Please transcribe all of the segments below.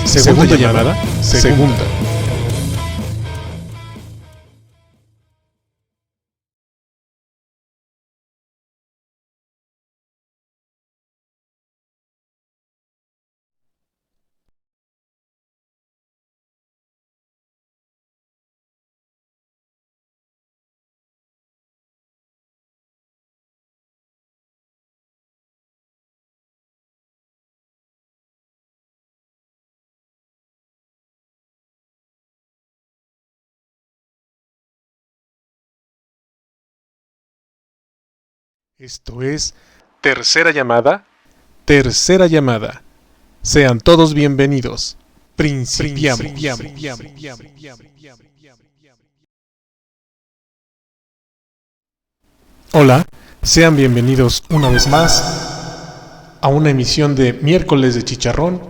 Segunda llamada. Segunda. Esto es tercera llamada. Tercera llamada. Sean todos bienvenidos. Principiamos. Hola, sean bienvenidos una vez más a una emisión de Miércoles de Chicharrón,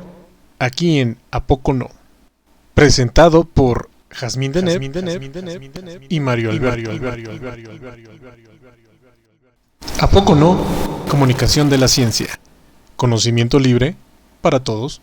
aquí en ¿A Poco No? Presentado por Jazmín Deneb y Mario Alberto. ¿A poco no? Comunicación de la ciencia. Conocimiento libre para todos.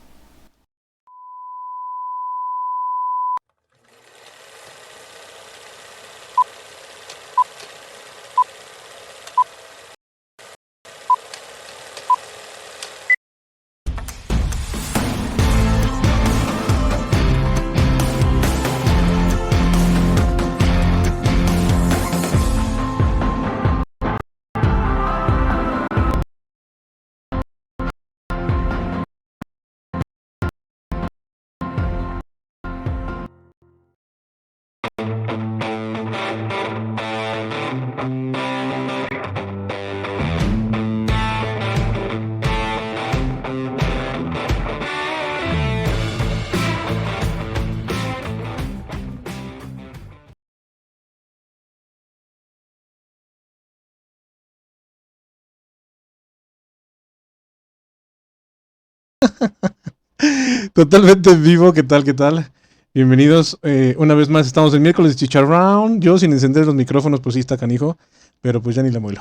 Totalmente en vivo, ¿qué tal? ¿Qué tal? Bienvenidos, una vez más estamos el miércoles de Chicharrón. Yo sin encender los micrófonos, pues sí está canijo, pero pues ya ni la muelo.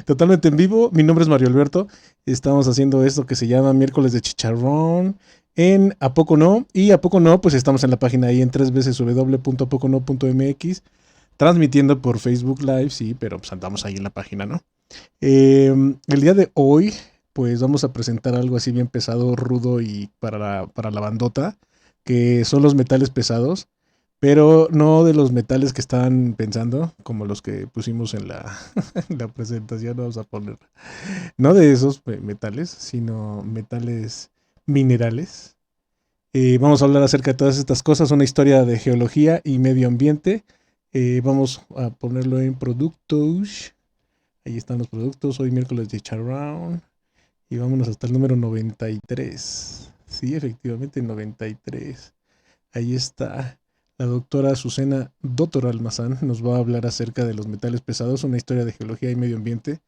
Totalmente en vivo, mi nombre es Mario Alberto. Estamos haciendo esto que se llama miércoles de Chicharrón en ¿A Poco No? Y ¿A Poco No? Pues estamos en la página ahí en www.apocono.mx, transmitiendo por Facebook Live, sí, pero pues andamos ahí en la página, ¿no? El día de hoy, pues vamos a presentar algo así bien pesado, rudo y para la bandota, que son los metales pesados, pero no de los metales que están pensando, como los que pusimos en la, en la presentación, vamos a poner, no de esos metales, sino metales minerales. Vamos a hablar acerca de todas estas cosas, una historia de geología y medio ambiente. Vamos a ponerlo en productos. Ahí están los productos. Hoy miércoles de Chicharrón. Y vámonos hasta el número 93. Sí, efectivamente, 93. Ahí está. La doctora Azucena Doctor Almazán nos va a hablar acerca de los metales pesados, una historia de geología y medio ambiente.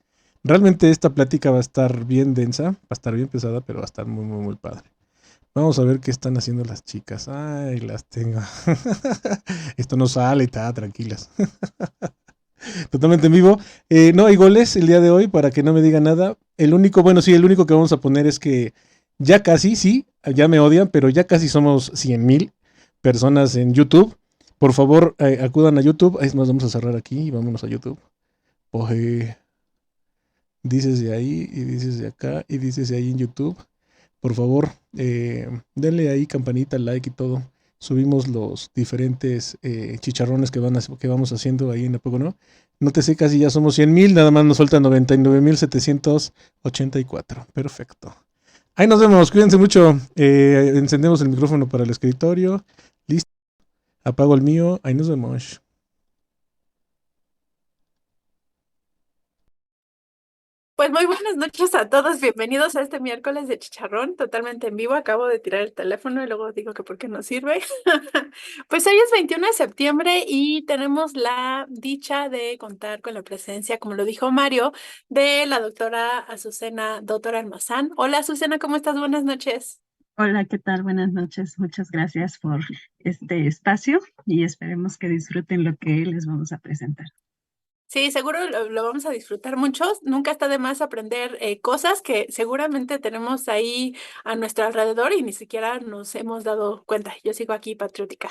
Realmente esta plática va a estar bien densa, va a estar bien pesada, pero va a estar muy, muy, muy padre. Vamos a ver qué están haciendo las chicas. Ay, las tengo. Esto no sale, está, tranquilas. Totalmente en vivo. No hay goles el día de hoy, para que no me digan nada. El único, bueno, sí, el único que vamos a poner es que ya casi, sí, ya me odian, pero ya casi somos 100,000 personas en YouTube. Por favor, acudan a YouTube. Es más, vamos a cerrar aquí y vámonos a YouTube. Oje, dices de ahí y dices de acá y dices de ahí en YouTube. Por favor, denle ahí campanita, like y todo. Subimos los diferentes chicharrones que vamos haciendo ahí en ¿A Poco No? Nótese, casi ya somos 100,000, nada más nos faltan 99,784. Perfecto. Ahí nos vemos, cuídense mucho. Encendemos el micrófono para el escritorio. Listo. Apago el mío. Ahí nos vemos. Pues muy buenas noches a todos, bienvenidos a este miércoles de Chicharrón, totalmente en vivo. Acabo de tirar el teléfono y luego digo que por qué no sirve. Pues hoy es 21 de septiembre y tenemos la dicha de contar con la presencia, como lo dijo Mario, de la doctora Azucena Doctor Almazán. Hola Azucena, ¿cómo estás? Buenas noches. Hola, ¿qué tal? Buenas noches. Muchas gracias por este espacio y esperemos que disfruten lo que les vamos a presentar. Sí, seguro lo vamos a disfrutar mucho. Nunca está de más aprender cosas que seguramente tenemos ahí a nuestro alrededor y ni siquiera nos hemos dado cuenta. Yo sigo aquí patriótica.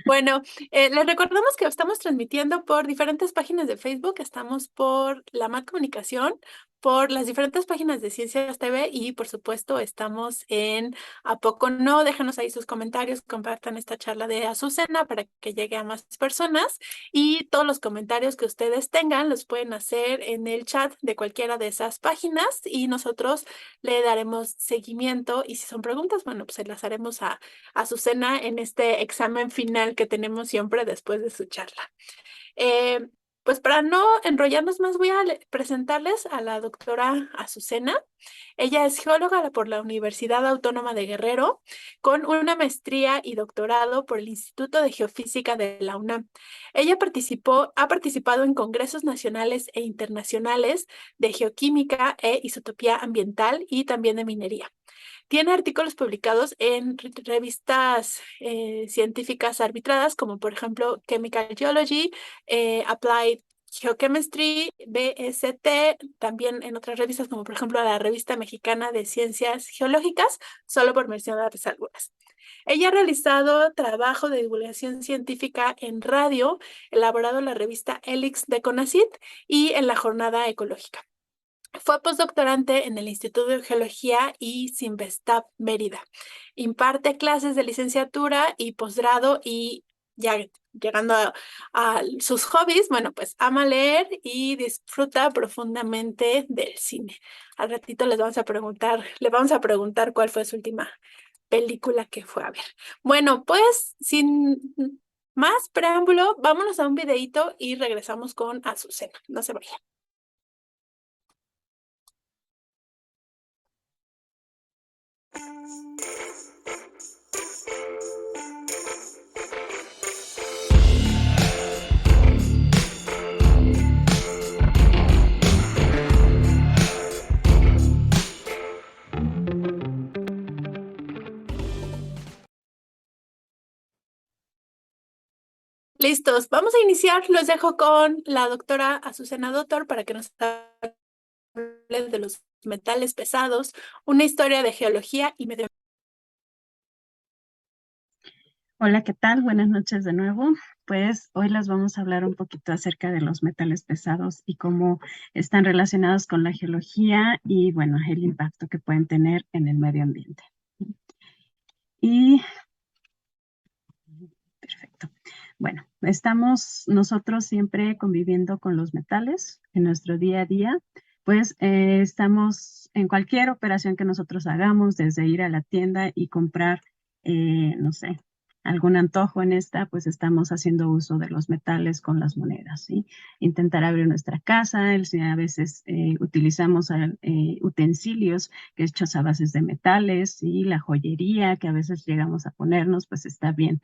Bueno, les recordamos que estamos transmitiendo por diferentes páginas de Facebook. Estamos por La Mat Comunicación, por las diferentes páginas de Ciencias TV y, por supuesto, estamos en ¿A Poco No? Déjanos ahí sus comentarios, compartan esta charla de Azucena para que llegue a más personas. Y todos los comentarios que ustedes tengan los pueden hacer en el chat de cualquiera de esas páginas y nosotros le daremos seguimiento. Y si son preguntas, bueno, pues se las haremos a Azucena en este examen final que tenemos siempre después de su charla. Eh, pues para no enrollarnos más, voy a presentarles a la doctora Azucena. Ella es geóloga por la Universidad Autónoma de Guerrero, con una maestría y doctorado por el Instituto de Geofísica de la UNAM. Ella ha participado en congresos nacionales e internacionales de geoquímica e isotopía ambiental y también de minería. Tiene artículos publicados en revistas científicas arbitradas, como por ejemplo Chemical Geology, Applied Geochemistry, BST, también en otras revistas como por ejemplo la Revista Mexicana de Ciencias Geológicas, solo por mencionarles algunas. Ella ha realizado trabajo de divulgación científica en radio, elaborado en la revista Helix de CONACYT y en la Jornada Ecológica. Fue postdoctorante en el Instituto de Geología y Cinvestav Mérida. Imparte clases de licenciatura y posgrado y ya llegando a sus hobbies, bueno, pues ama leer y disfruta profundamente del cine. Al ratito le vamos a preguntar cuál fue su última película que fue a ver. Bueno, pues sin más preámbulo, vámonos a un videíto y regresamos con Azucena. No se vayan. Listos, vamos a iniciar. Los dejo con la doctora Azucena Doctor para que nos hable de los metales pesados, una historia de geología y medio. Hola, ¿qué tal? Buenas noches de nuevo. Pues hoy les vamos a hablar un poquito acerca de los metales pesados y cómo están relacionados con la geología y, bueno, el impacto que pueden tener en el medio ambiente. Y, perfecto. Bueno, estamos nosotros siempre conviviendo con los metales en nuestro día a día. Pues estamos en cualquier operación que nosotros hagamos, desde ir a la tienda y comprar, no sé, algún antojo en esta, pues estamos haciendo uso de los metales con las monedas, ¿sí? Intentar abrir nuestra casa, a veces utilizamos utensilios que hechos a bases de metales y la joyería que a veces llegamos a ponernos, pues está bien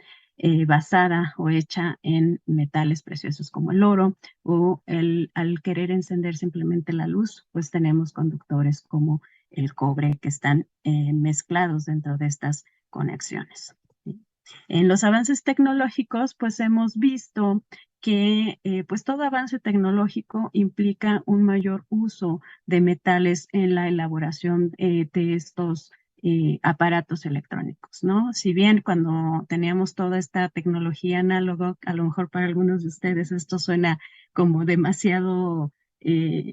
basada o hecha en metales preciosos como el oro, o al querer encender simplemente la luz, pues tenemos conductores como el cobre que están mezclados dentro de estas conexiones. ¿Sí? En los avances tecnológicos, pues hemos visto que pues todo avance tecnológico implica un mayor uso de metales en la elaboración de estos aparatos electrónicos, ¿no? Si bien cuando teníamos toda esta tecnología análoga, a lo mejor para algunos de ustedes esto suena como demasiado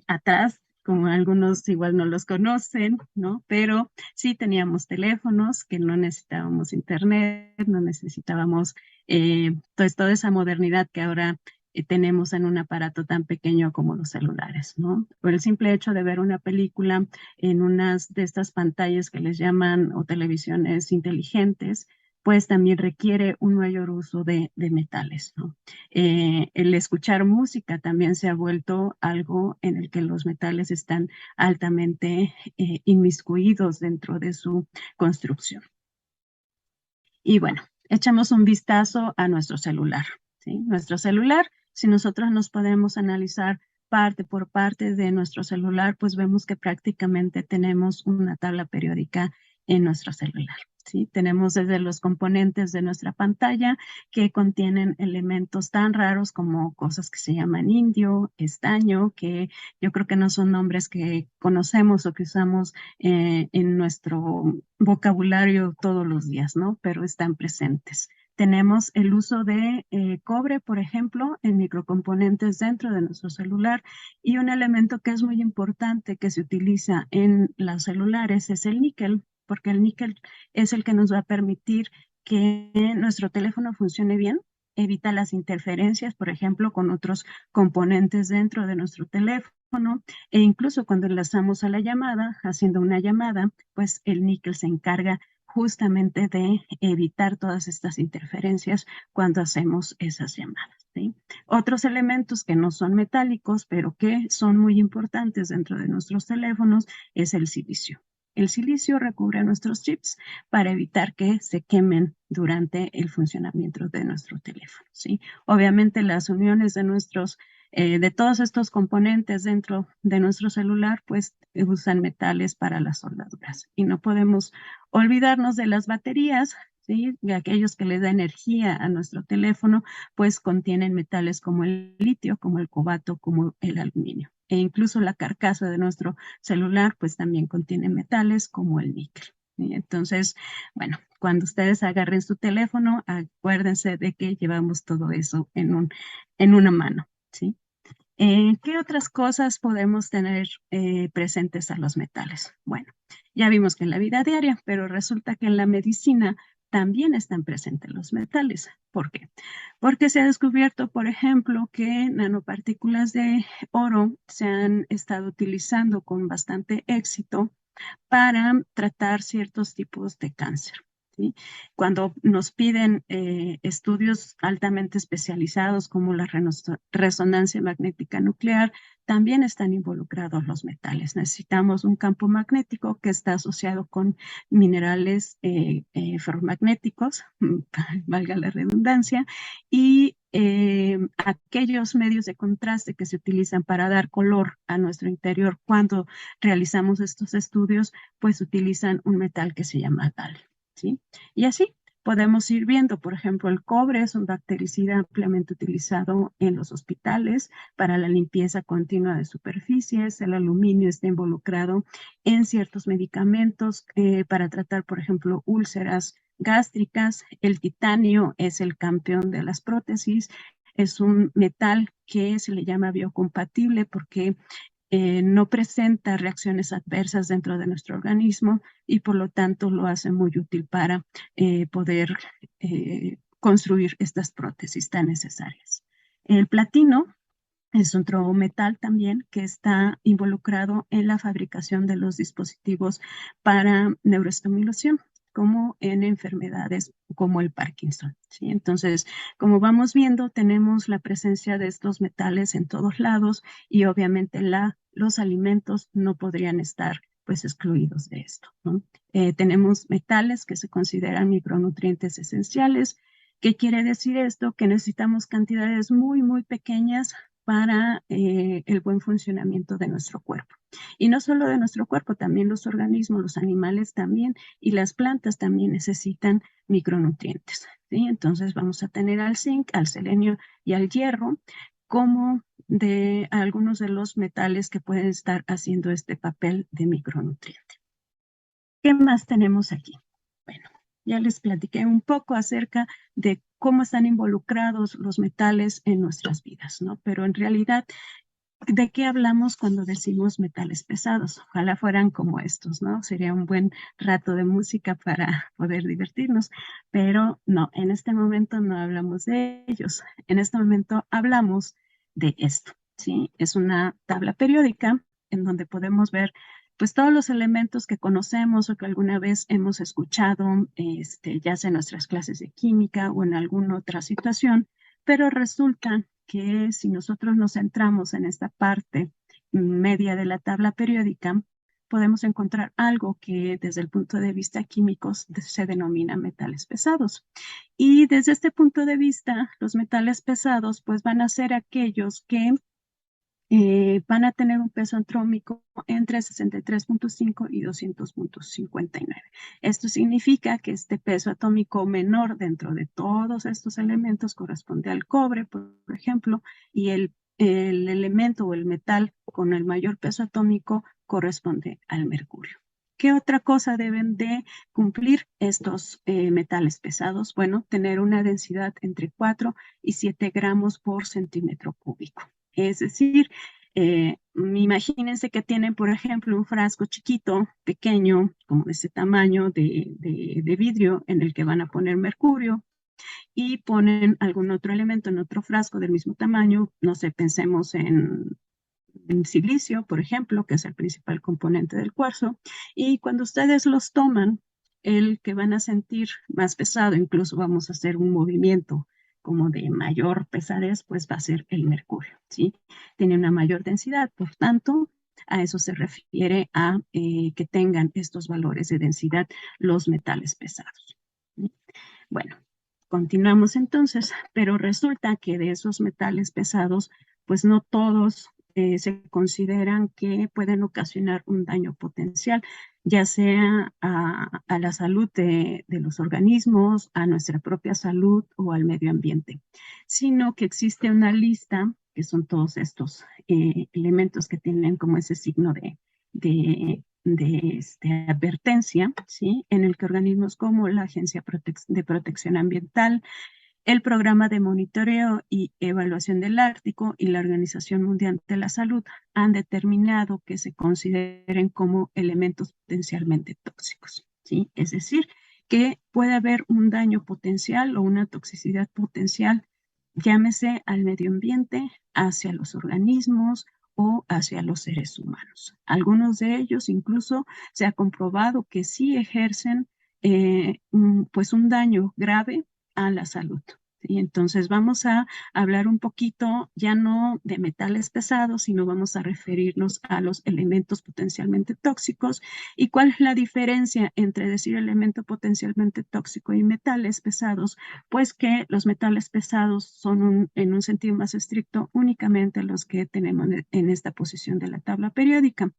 atrás, como algunos igual no los conocen, ¿no? Pero sí teníamos teléfonos que no necesitábamos internet, no necesitábamos pues toda esa modernidad que ahora tenemos en un aparato tan pequeño como los celulares, ¿no? Por el simple hecho de ver una película en unas de estas pantallas que les llaman o televisiones inteligentes, pues también requiere un mayor uso de metales, ¿no? El escuchar música también se ha vuelto algo en el que los metales están altamente inmiscuidos dentro de su construcción. Y bueno, echamos un vistazo a nuestro celular, ¿sí? Nuestro celular, si nosotros nos podemos analizar parte por parte de nuestro celular, pues vemos que prácticamente tenemos una tabla periódica en nuestro celular. ¿sí? Tenemos desde los componentes de nuestra pantalla que contienen elementos tan raros como cosas que se llaman indio, estaño, que yo creo que no son nombres que conocemos o que usamos en nuestro vocabulario todos los días, ¿no? Pero están presentes. Tenemos el uso de cobre, por ejemplo, en microcomponentes dentro de nuestro celular, y un elemento que es muy importante que se utiliza en los celulares es el níquel, porque el níquel es el que nos va a permitir que nuestro teléfono funcione bien, evita las interferencias, por ejemplo, con otros componentes dentro de nuestro teléfono, e incluso cuando enlazamos a la llamada, haciendo una llamada, pues el níquel se encarga justamente de evitar todas estas interferencias cuando hacemos esas llamadas, ¿sí? Otros elementos que no son metálicos, pero que son muy importantes dentro de nuestros teléfonos, es el silicio. El silicio recubre nuestros chips para evitar que se quemen durante el funcionamiento de nuestro teléfono, ¿sí? Obviamente las uniones de todos estos componentes dentro de nuestro celular, pues usan metales para las soldaduras. Y no podemos olvidarnos de las baterías, ¿sí? De aquellos que le da energía a nuestro teléfono, pues contienen metales como el litio, como el cobalto, como el aluminio. E incluso la carcasa de nuestro celular, pues también contiene metales como el níquel. ¿Sí? Entonces, bueno, cuando ustedes agarren su teléfono, acuérdense de que llevamos todo eso en una mano, ¿sí? ¿Qué otras cosas podemos tener presentes a los metales? Bueno, ya vimos que en la vida diaria, pero resulta que en la medicina también están presentes los metales. ¿Por qué? Porque se ha descubierto, por ejemplo, que nanopartículas de oro se han estado utilizando con bastante éxito para tratar ciertos tipos de cáncer, ¿sí? Cuando nos piden estudios altamente especializados como la resonancia magnética nuclear, también están involucrados los metales. Necesitamos un campo magnético que está asociado con minerales ferromagnéticos, valga la redundancia, y aquellos medios de contraste que se utilizan para dar color a nuestro interior cuando realizamos estos estudios, pues utilizan un metal que se llama gal, ¿sí? Y así podemos ir viendo, por ejemplo, el cobre es un bactericida ampliamente utilizado en los hospitales para la limpieza continua de superficies. El aluminio está involucrado en ciertos medicamentos para tratar, por ejemplo, úlceras gástricas. El titanio es el campeón de las prótesis. Es un metal que se le llama biocompatible porque no presenta reacciones adversas dentro de nuestro organismo y por lo tanto lo hace muy útil para poder construir estas prótesis tan necesarias. El platino es otro metal también que está involucrado en la fabricación de los dispositivos para neuroestimulación, como en enfermedades como el Parkinson, ¿sí? Entonces, como vamos viendo, tenemos la presencia de estos metales en todos lados y obviamente los alimentos no podrían estar pues excluidos de esto, ¿no? Tenemos metales que se consideran micronutrientes esenciales. ¿Qué quiere decir esto? Que necesitamos cantidades muy, muy pequeñas para el buen funcionamiento de nuestro cuerpo. Y no solo de nuestro cuerpo, también los organismos, los animales también, y las plantas también necesitan micronutrientes, ¿sí? Entonces vamos a tener al zinc, al selenio y al hierro como de algunos de los metales que pueden estar haciendo este papel de micronutriente. ¿Qué más tenemos aquí? Bueno, ya les platiqué un poco acerca de cómo están involucrados los metales en nuestras vidas, ¿no? Pero en realidad, ¿de qué hablamos cuando decimos metales pesados? Ojalá fueran como estos, ¿no? Sería un buen rato de música para poder divertirnos, pero no, en este momento no hablamos de ellos. En este momento hablamos de esto, ¿sí? Es una tabla periódica en donde podemos ver pues todos los elementos que conocemos o que alguna vez hemos escuchado, ya sea en nuestras clases de química o en alguna otra situación, pero resulta que si nosotros nos centramos en esta parte media de la tabla periódica, podemos encontrar algo que desde el punto de vista químico se denomina metales pesados. Y desde este punto de vista, los metales pesados pues van a ser aquellos que van a tener un peso atrómico entre 63.5 y 200.59. Esto significa que este peso atómico menor dentro de todos estos elementos corresponde al cobre, por ejemplo, y el elemento o el metal con el mayor peso atómico corresponde al mercurio. ¿Qué otra cosa deben de cumplir estos metales pesados? Bueno, tener una densidad entre 4 y 7 gramos por centímetro cúbico. Es decir, imagínense que tienen, por ejemplo, un frasco chiquito, pequeño, como de ese tamaño de vidrio, en el que van a poner mercurio y ponen algún otro elemento en otro frasco del mismo tamaño. No sé, pensemos en silicio, por ejemplo, que es el principal componente del cuarzo. Y cuando ustedes los toman, el que van a sentir más pesado, incluso vamos a hacer un movimiento como de mayor pesadez, pues va a ser el mercurio, ¿sí? Tiene una mayor densidad, por tanto, a eso se refiere a que tengan estos valores de densidad los metales pesados. ¿Sí? Bueno, continuamos entonces, pero resulta que de esos metales pesados, pues no todos se consideran que pueden ocasionar un daño potencial, ya sea a la salud de los organismos, a nuestra propia salud o al medio ambiente, sino que existe una lista, que son todos estos elementos que tienen como ese signo de advertencia, ¿sí? En el que organismos como la Agencia de Protección Ambiental, el Programa de Monitoreo y Evaluación del Ártico y la Organización Mundial de la Salud han determinado que se consideren como elementos potencialmente tóxicos, ¿sí? Es decir, que puede haber un daño potencial o una toxicidad potencial, llámese al medio ambiente, hacia los organismos o hacia los seres humanos. Algunos de ellos incluso se ha comprobado que sí ejercen pues un daño grave a la salud. Y entonces vamos a hablar un poquito ya no de metales pesados, sino vamos a referirnos a los elementos potencialmente tóxicos. ¿Y cuál es la diferencia entre decir elemento potencialmente tóxico y metales pesados? Pues que los metales pesados son en un sentido más estricto únicamente los que tenemos en esta posición de la tabla periódica.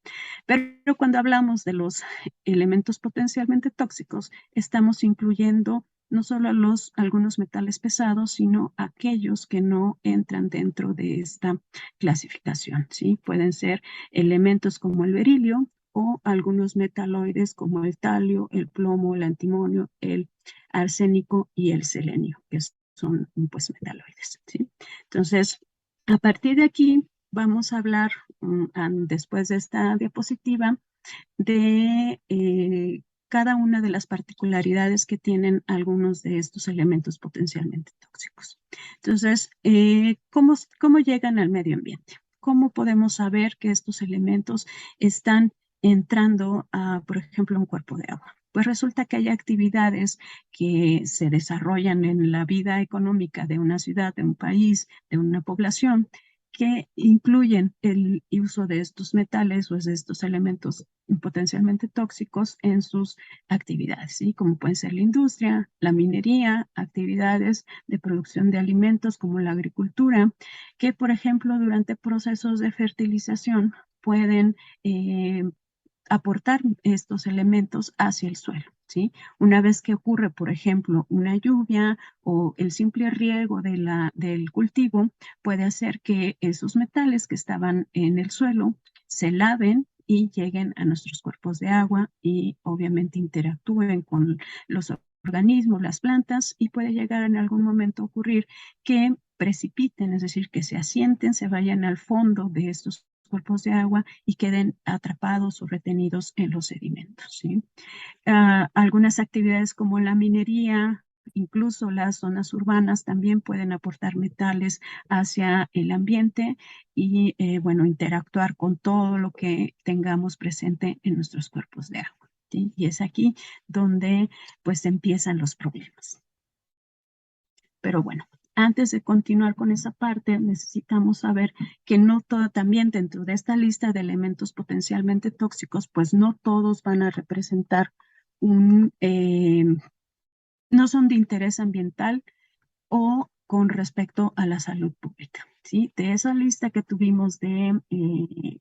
Pero cuando hablamos de los elementos potencialmente tóxicos, estamos incluyendo no solo algunos metales pesados, sino aquellos que no entran dentro de esta clasificación, ¿sí? Pueden ser elementos como el berilio o algunos metaloides como el talio, el plomo, el antimonio, el arsénico y el selenio, que son pues metaloides, ¿sí? Entonces, a partir de aquí vamos a hablar, después de esta diapositiva, de cada una de las particularidades que tienen algunos de estos elementos potencialmente tóxicos. Entonces, ¿cómo llegan al medio ambiente? ¿Cómo podemos saber que estos elementos están entrando a, por ejemplo, un cuerpo de agua? Pues resulta que hay actividades que se desarrollan en la vida económica de una ciudad, de un país, de una población, que incluyen el uso de estos metales o de estos elementos potencialmente tóxicos en sus actividades, ¿sí? Como pueden ser la industria, la minería, actividades de producción de alimentos como la agricultura, que por ejemplo durante procesos de fertilización pueden aportar estos elementos hacia el suelo, ¿sí? Una vez que ocurre, por ejemplo, una lluvia o el simple riego del cultivo, puede hacer que esos metales que estaban en el suelo se laven y lleguen a nuestros cuerpos de agua y obviamente interactúen con los organismos, las plantas, y puede llegar en algún momento a ocurrir que precipiten, es decir, que se asienten, se vayan al fondo de estos cuerpos de agua y queden atrapados o retenidos en los sedimentos, ¿sí? Algunas actividades como la minería, incluso las zonas urbanas también pueden aportar metales hacia el ambiente y, bueno, interactuar con todo lo que tengamos presente en nuestros cuerpos de agua, ¿sí? Y es aquí donde pues empiezan los problemas. Pero bueno, antes de continuar con esa parte, necesitamos saber que no todo, también dentro de esta lista de elementos potencialmente tóxicos, pues no todos van a representar no son de interés ambiental o con respecto a la salud pública. ¿sí? De esa lista que tuvimos en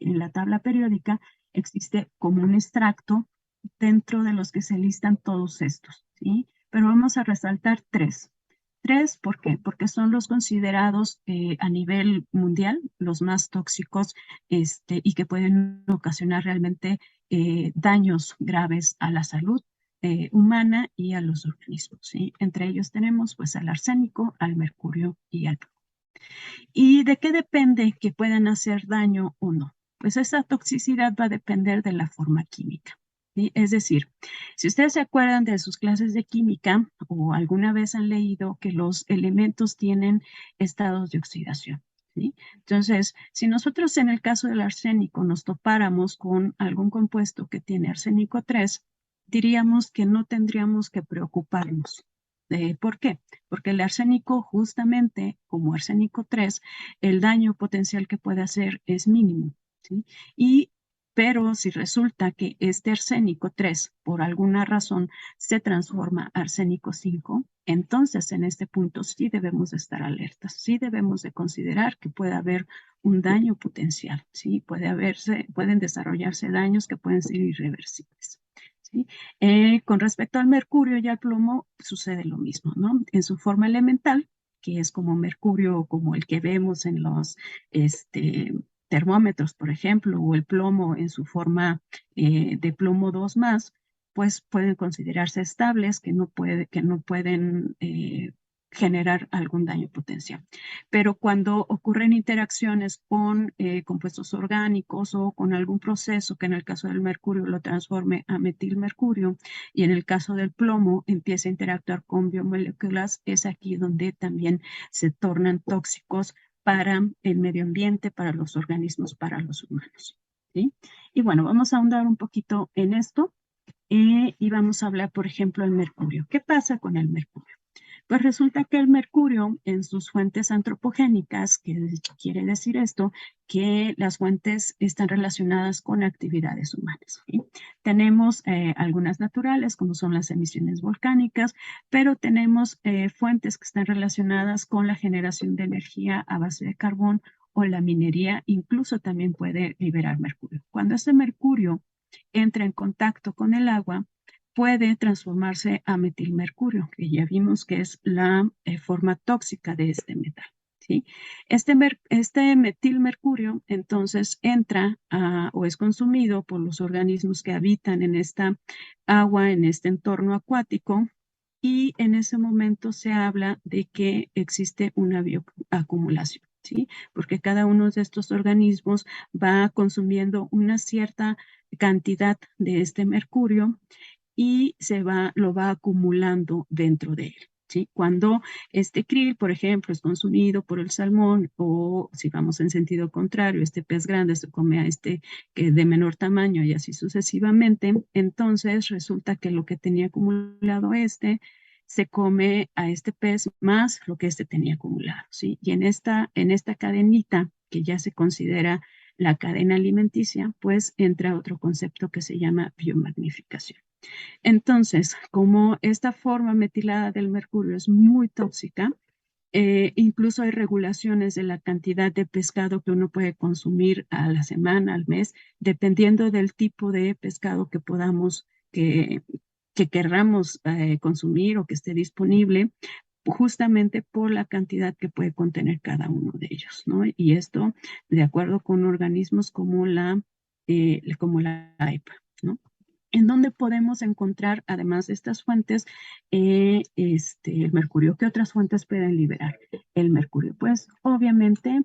la tabla periódica, existe como un extracto dentro de los que se listan todos estos, ¿sí? Pero vamos a resaltar tres. Tres, ¿por qué? Porque son los considerados a nivel mundial los más tóxicos y que pueden ocasionar realmente daños graves a la salud humana y a los organismos, ¿sí? Entre ellos tenemos pues al arsénico, al mercurio y al plomo. ¿Y de qué depende que puedan hacer daño o no? Pues esa toxicidad va a depender de la forma química, ¿sí? Es decir, si ustedes se acuerdan de sus clases de química o alguna vez han leído que los elementos tienen estados de oxidación, ¿sí? Entonces, si nosotros en el caso del arsénico nos topáramos con algún compuesto que tiene arsénico 3, diríamos que no tendríamos que preocuparnos. ¿Por qué? Porque el arsénico, justamente como arsénico 3, el daño potencial que puede hacer es mínimo, ¿sí? Pero si resulta que este arsénico 3, por alguna razón, se transforma a arsénico 5, entonces en este punto sí debemos de estar alertas, sí debemos de considerar que puede haber un daño potencial, ¿sí? Pueden desarrollarse daños que pueden ser irreversibles. ¿Sí? Con respecto al mercurio y al plomo, sucede lo mismo, ¿no? En su forma elemental, que es como mercurio, como el que vemos en los termómetros, por ejemplo, o el plomo en su forma de plomo 2 más, pues pueden considerarse estables, que no pueden generar algún daño potencial. Pero cuando ocurren interacciones con compuestos orgánicos o con algún proceso que en el caso del mercurio lo transforme a metilmercurio y en el caso del plomo empieza a interactuar con biomoléculas, es aquí donde también se tornan tóxicos para el medio ambiente, para los organismos, para los humanos, ¿sí? Y bueno, vamos a ahondar un poquito en esto y vamos a hablar, por ejemplo, del mercurio. ¿Qué pasa con el mercurio? Pues resulta que el mercurio en sus fuentes antropogénicas, que quiere decir esto, que las fuentes están relacionadas con actividades humanas, ¿sí? Tenemos algunas naturales, como son las emisiones volcánicas, pero tenemos fuentes que están relacionadas con la generación de energía a base de carbón o la minería, incluso también puede liberar mercurio. Cuando ese mercurio entra en contacto con el agua, puede transformarse a metilmercurio, que ya vimos que es la forma tóxica de este metal, ¿sí? Este metilmercurio entonces entra o es consumido por los organismos que habitan en esta agua, en este entorno acuático, y en ese momento se habla de que existe una bioacumulación, ¿sí? Porque cada uno de estos organismos va consumiendo una cierta cantidad de este mercurio y lo va acumulando dentro de él, ¿sí? Cuando este krill, por ejemplo, es consumido por el salmón o si vamos en sentido contrario, este pez grande se come a este que de menor tamaño y así sucesivamente, entonces resulta que lo que tenía acumulado se come a este pez más lo que tenía acumulado, ¿sí? Y en esta cadenita que ya se considera la cadena alimenticia, pues entra otro concepto que se llama biomagnificación. Entonces, como esta forma metilada del mercurio es muy tóxica, incluso hay regulaciones de la cantidad de pescado que uno puede consumir a la semana, al mes, dependiendo del tipo de pescado que querramos consumir o que esté disponible, justamente por la cantidad que puede contener cada uno de ellos, ¿no? Y esto de acuerdo con organismos como la EPA, ¿no? En donde podemos encontrar, además de estas fuentes, el mercurio. ¿Qué otras fuentes pueden liberar el mercurio? Pues obviamente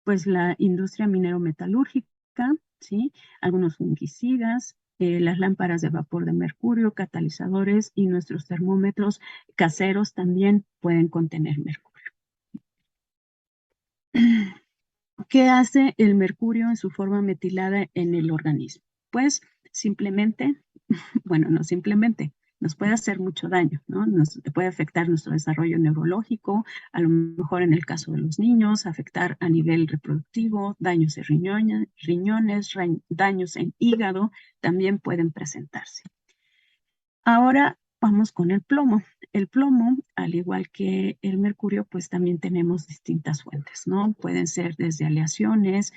pues la industria minero-metalúrgica, ¿sí? Algunos fungicidas, las lámparas de vapor de mercurio, catalizadores y nuestros termómetros caseros también pueden contener mercurio. ¿Qué hace el mercurio en su forma metilada en el organismo? Pues simplemente, bueno, no simplemente, nos puede hacer mucho daño, ¿no? Nos puede afectar nuestro desarrollo neurológico, a lo mejor en el caso de los niños, afectar a nivel reproductivo, daños en riñones, daños en hígado, también pueden presentarse. Ahora, vamos con el plomo. El plomo, al igual que el mercurio, pues también tenemos distintas fuentes, ¿no? Pueden ser desde aleaciones.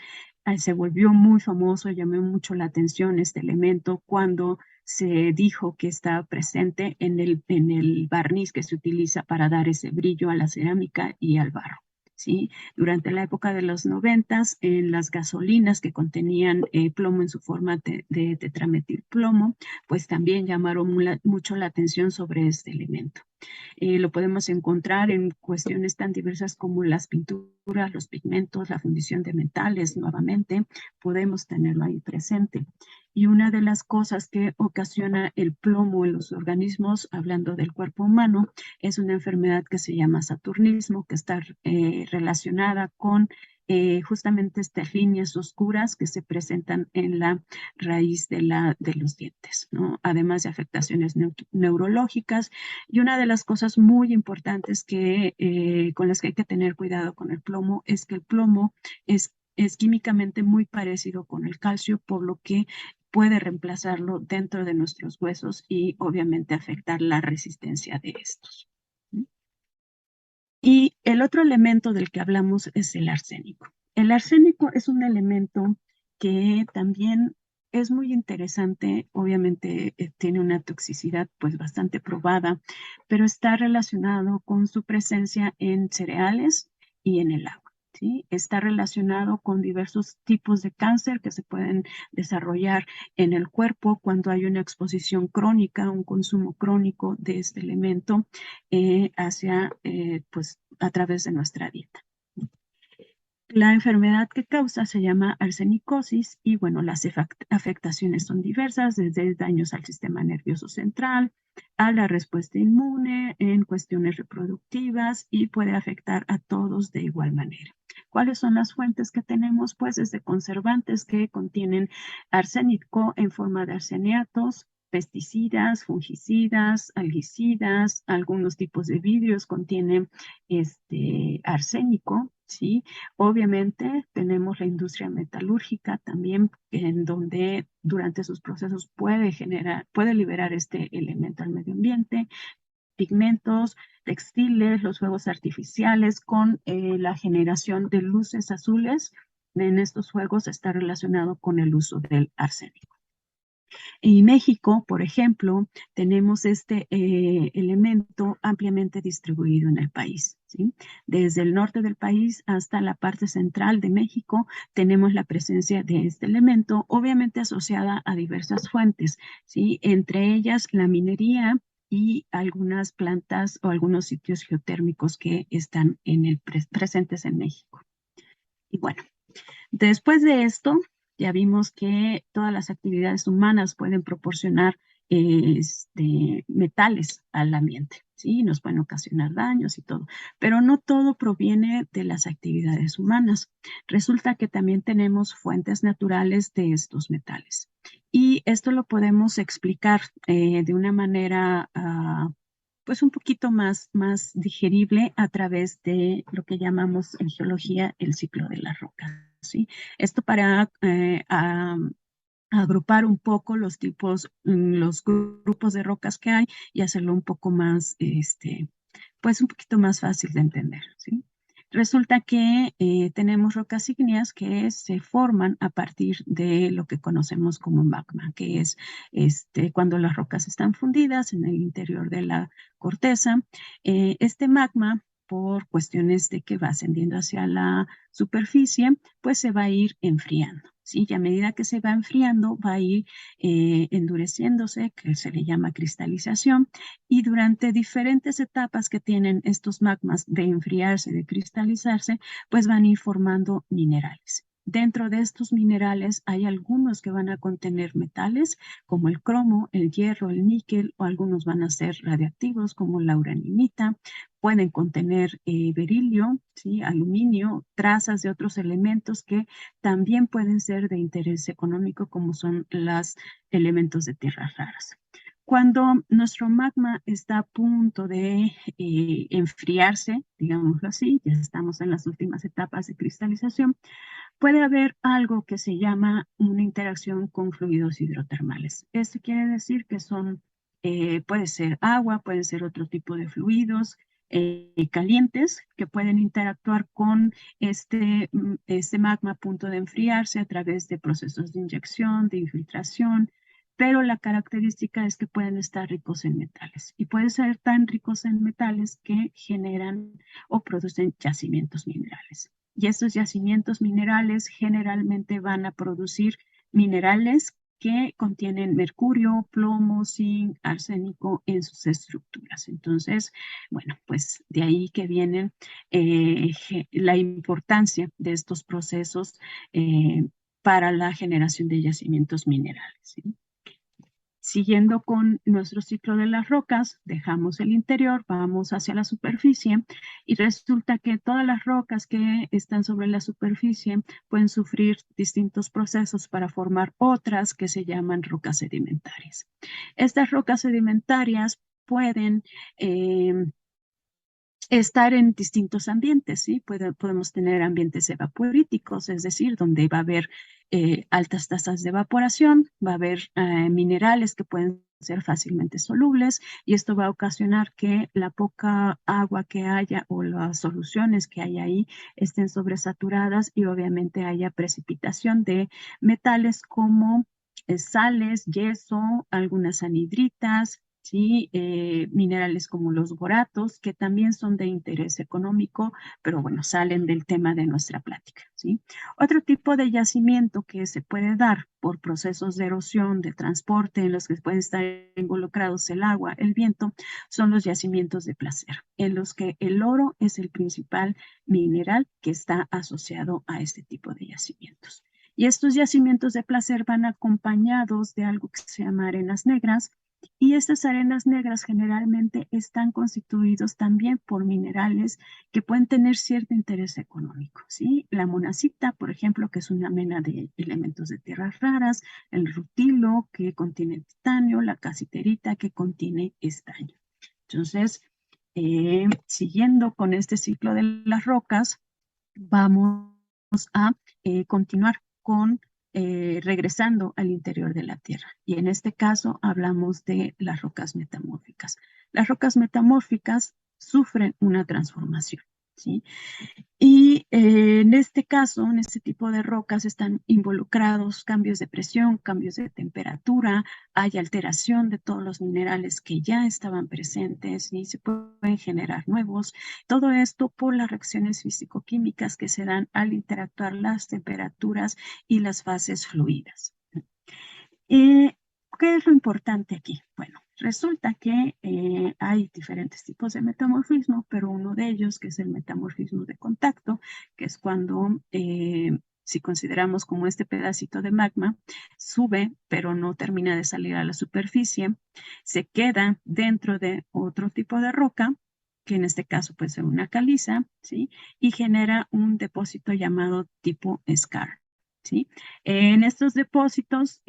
Se volvió muy famoso, llamó mucho la atención este elemento cuando se dijo que está presente en el barniz que se utiliza para dar ese brillo a la cerámica y al barro. ¿Sí? Durante la época de los 90, en las gasolinas que contenían plomo en su forma de tetrametilplomo, pues también llamaron mucho la atención sobre este elemento. Lo podemos encontrar en cuestiones tan diversas como las pinturas, los pigmentos, la fundición de metales, nuevamente, podemos tenerlo ahí presente. Y una de las cosas que ocasiona el plomo en los organismos, hablando del cuerpo humano, es una enfermedad que se llama saturnismo, que está relacionada con justamente estas líneas oscuras que se presentan en la raíz de los dientes, ¿no? Además de afectaciones neurológicas. Y una de las cosas muy importantes con las que hay que tener cuidado con el plomo es que el plomo es químicamente muy parecido con el calcio, por lo que puede reemplazarlo dentro de nuestros huesos y obviamente afectar la resistencia de estos. Y el otro elemento del que hablamos es el arsénico. El arsénico es un elemento que también es muy interesante, obviamente tiene una toxicidad pues bastante probada, pero está relacionado con su presencia en cereales y en el agua. ¿Sí? Está relacionado con diversos tipos de cáncer que se pueden desarrollar en el cuerpo cuando hay una exposición crónica, un consumo crónico de este elemento pues a través de nuestra dieta. La enfermedad que causa se llama arsenicosis y bueno, las afectaciones son diversas, desde daños al sistema nervioso central, a la respuesta inmune, en cuestiones reproductivas y puede afectar a todos de igual manera. ¿Cuáles son las fuentes que tenemos? Pues desde conservantes que contienen arsénico en forma de arseniatos, pesticidas, fungicidas, algicidas, algunos tipos de vidrios contienen arsénico, ¿sí? Obviamente tenemos la industria metalúrgica también, en donde durante sus procesos puede liberar este elemento al medio ambiente, pigmentos, textiles, los fuegos artificiales con la generación de luces azules. En estos fuegos está relacionado con el uso del arsénico. En México, por ejemplo, tenemos este elemento ampliamente distribuido en el país, ¿sí? Desde el norte del país hasta la parte central de México tenemos la presencia de este elemento, obviamente asociada a diversas fuentes, ¿sí? Entre ellas la minería y algunas plantas o algunos sitios geotérmicos que están presentes en México. Y bueno, después de esto, ya vimos que todas las actividades humanas pueden proporcionar metales al ambiente, ¿sí? Nos pueden ocasionar daños y todo, pero no todo proviene de las actividades humanas. Resulta que también tenemos fuentes naturales de estos metales. Y esto lo podemos explicar de una manera pues un poquito más digerible a través de lo que llamamos en geología el ciclo de las rocas, ¿sí? Esto para agrupar un poco los grupos de rocas que hay y hacerlo un poco más, pues un poquito más fácil de entender, ¿sí? Resulta que tenemos rocas ígneas que se forman a partir de lo que conocemos como magma, que es cuando las rocas están fundidas en el interior de la corteza. Este magma, por cuestiones de que va ascendiendo hacia la superficie, pues se va a ir enfriando, ¿sí? Y a medida que se va enfriando, va a ir endureciéndose, que se le llama cristalización, y durante diferentes etapas que tienen estos magmas de enfriarse, de cristalizarse, pues van a ir formando minerales. Dentro de estos minerales hay algunos que van a contener metales como el cromo, el hierro, el níquel, o algunos van a ser radiactivos como la uraninita. Pueden contener berilio, ¿sí? Aluminio, trazas de otros elementos que también pueden ser de interés económico como son los elementos de tierras raras. Cuando nuestro magma está a punto de enfriarse, digámoslo así, ya estamos en las últimas etapas de cristalización, puede haber algo que se llama una interacción con fluidos hidrotermales. Esto quiere decir que son puede ser agua, puede ser otro tipo de fluidos calientes que pueden interactuar con este magma a punto de enfriarse a través de procesos de inyección, de infiltración, pero la característica es que pueden estar ricos en metales y pueden ser tan ricos en metales que generan o producen yacimientos minerales. Y estos yacimientos minerales generalmente van a producir minerales que contienen mercurio, plomo, zinc, arsénico en sus estructuras. Entonces, bueno, pues de ahí que viene la importancia de estos procesos para la generación de yacimientos minerales, ¿sí? Siguiendo con nuestro ciclo de las rocas, dejamos el interior, vamos hacia la superficie y resulta que todas las rocas que están sobre la superficie pueden sufrir distintos procesos para formar otras que se llaman rocas sedimentarias. Estas rocas sedimentarias pueden estar en distintos ambientes, ¿sí? Podemos tener ambientes evaporíticos, es decir, donde va a haber altas tasas de evaporación, va a haber minerales que pueden ser fácilmente solubles y esto va a ocasionar que la poca agua que haya o las soluciones que hay ahí estén sobresaturadas y obviamente haya precipitación de metales como sales, yeso, algunas anhidritas, ¿sí? Minerales como los boratos, que también son de interés económico, pero bueno, salen del tema de nuestra plática, ¿sí? Otro tipo de yacimiento que se puede dar por procesos de erosión, de transporte, en los que pueden estar involucrados el agua, el viento, son los yacimientos de placer, en los que el oro es el principal mineral que está asociado a este tipo de yacimientos. Y estos yacimientos de placer van acompañados de algo que se llama arenas negras, y estas arenas negras generalmente están constituidos también por minerales que pueden tener cierto interés económico, ¿sí? La monacita, por ejemplo, que es una mena de elementos de tierras raras, el rutilo, que contiene titanio, la casiterita, que contiene estaño. Entonces, siguiendo con este ciclo de las rocas, vamos a continuar con regresando al interior de la Tierra. Y en este caso hablamos de las rocas metamórficas. Las rocas metamórficas sufren una transformación, ¿sí? Y en este caso, en este tipo de rocas están involucrados cambios de presión, cambios de temperatura, hay alteración de todos los minerales que ya estaban presentes y se pueden generar nuevos. Todo esto por las reacciones físico-químicas que se dan al interactuar las temperaturas y las fases fluidas. ¿Qué es lo importante aquí? Bueno, resulta que hay diferentes tipos de metamorfismo, pero uno de ellos, que es el metamorfismo de contacto, que es cuando, si consideramos como este pedacito de magma, sube, pero no termina de salir a la superficie, se queda dentro de otro tipo de roca, que en este caso puede ser una caliza, ¿sí? Y genera un depósito llamado tipo scar, ¿sí? En estos depósitos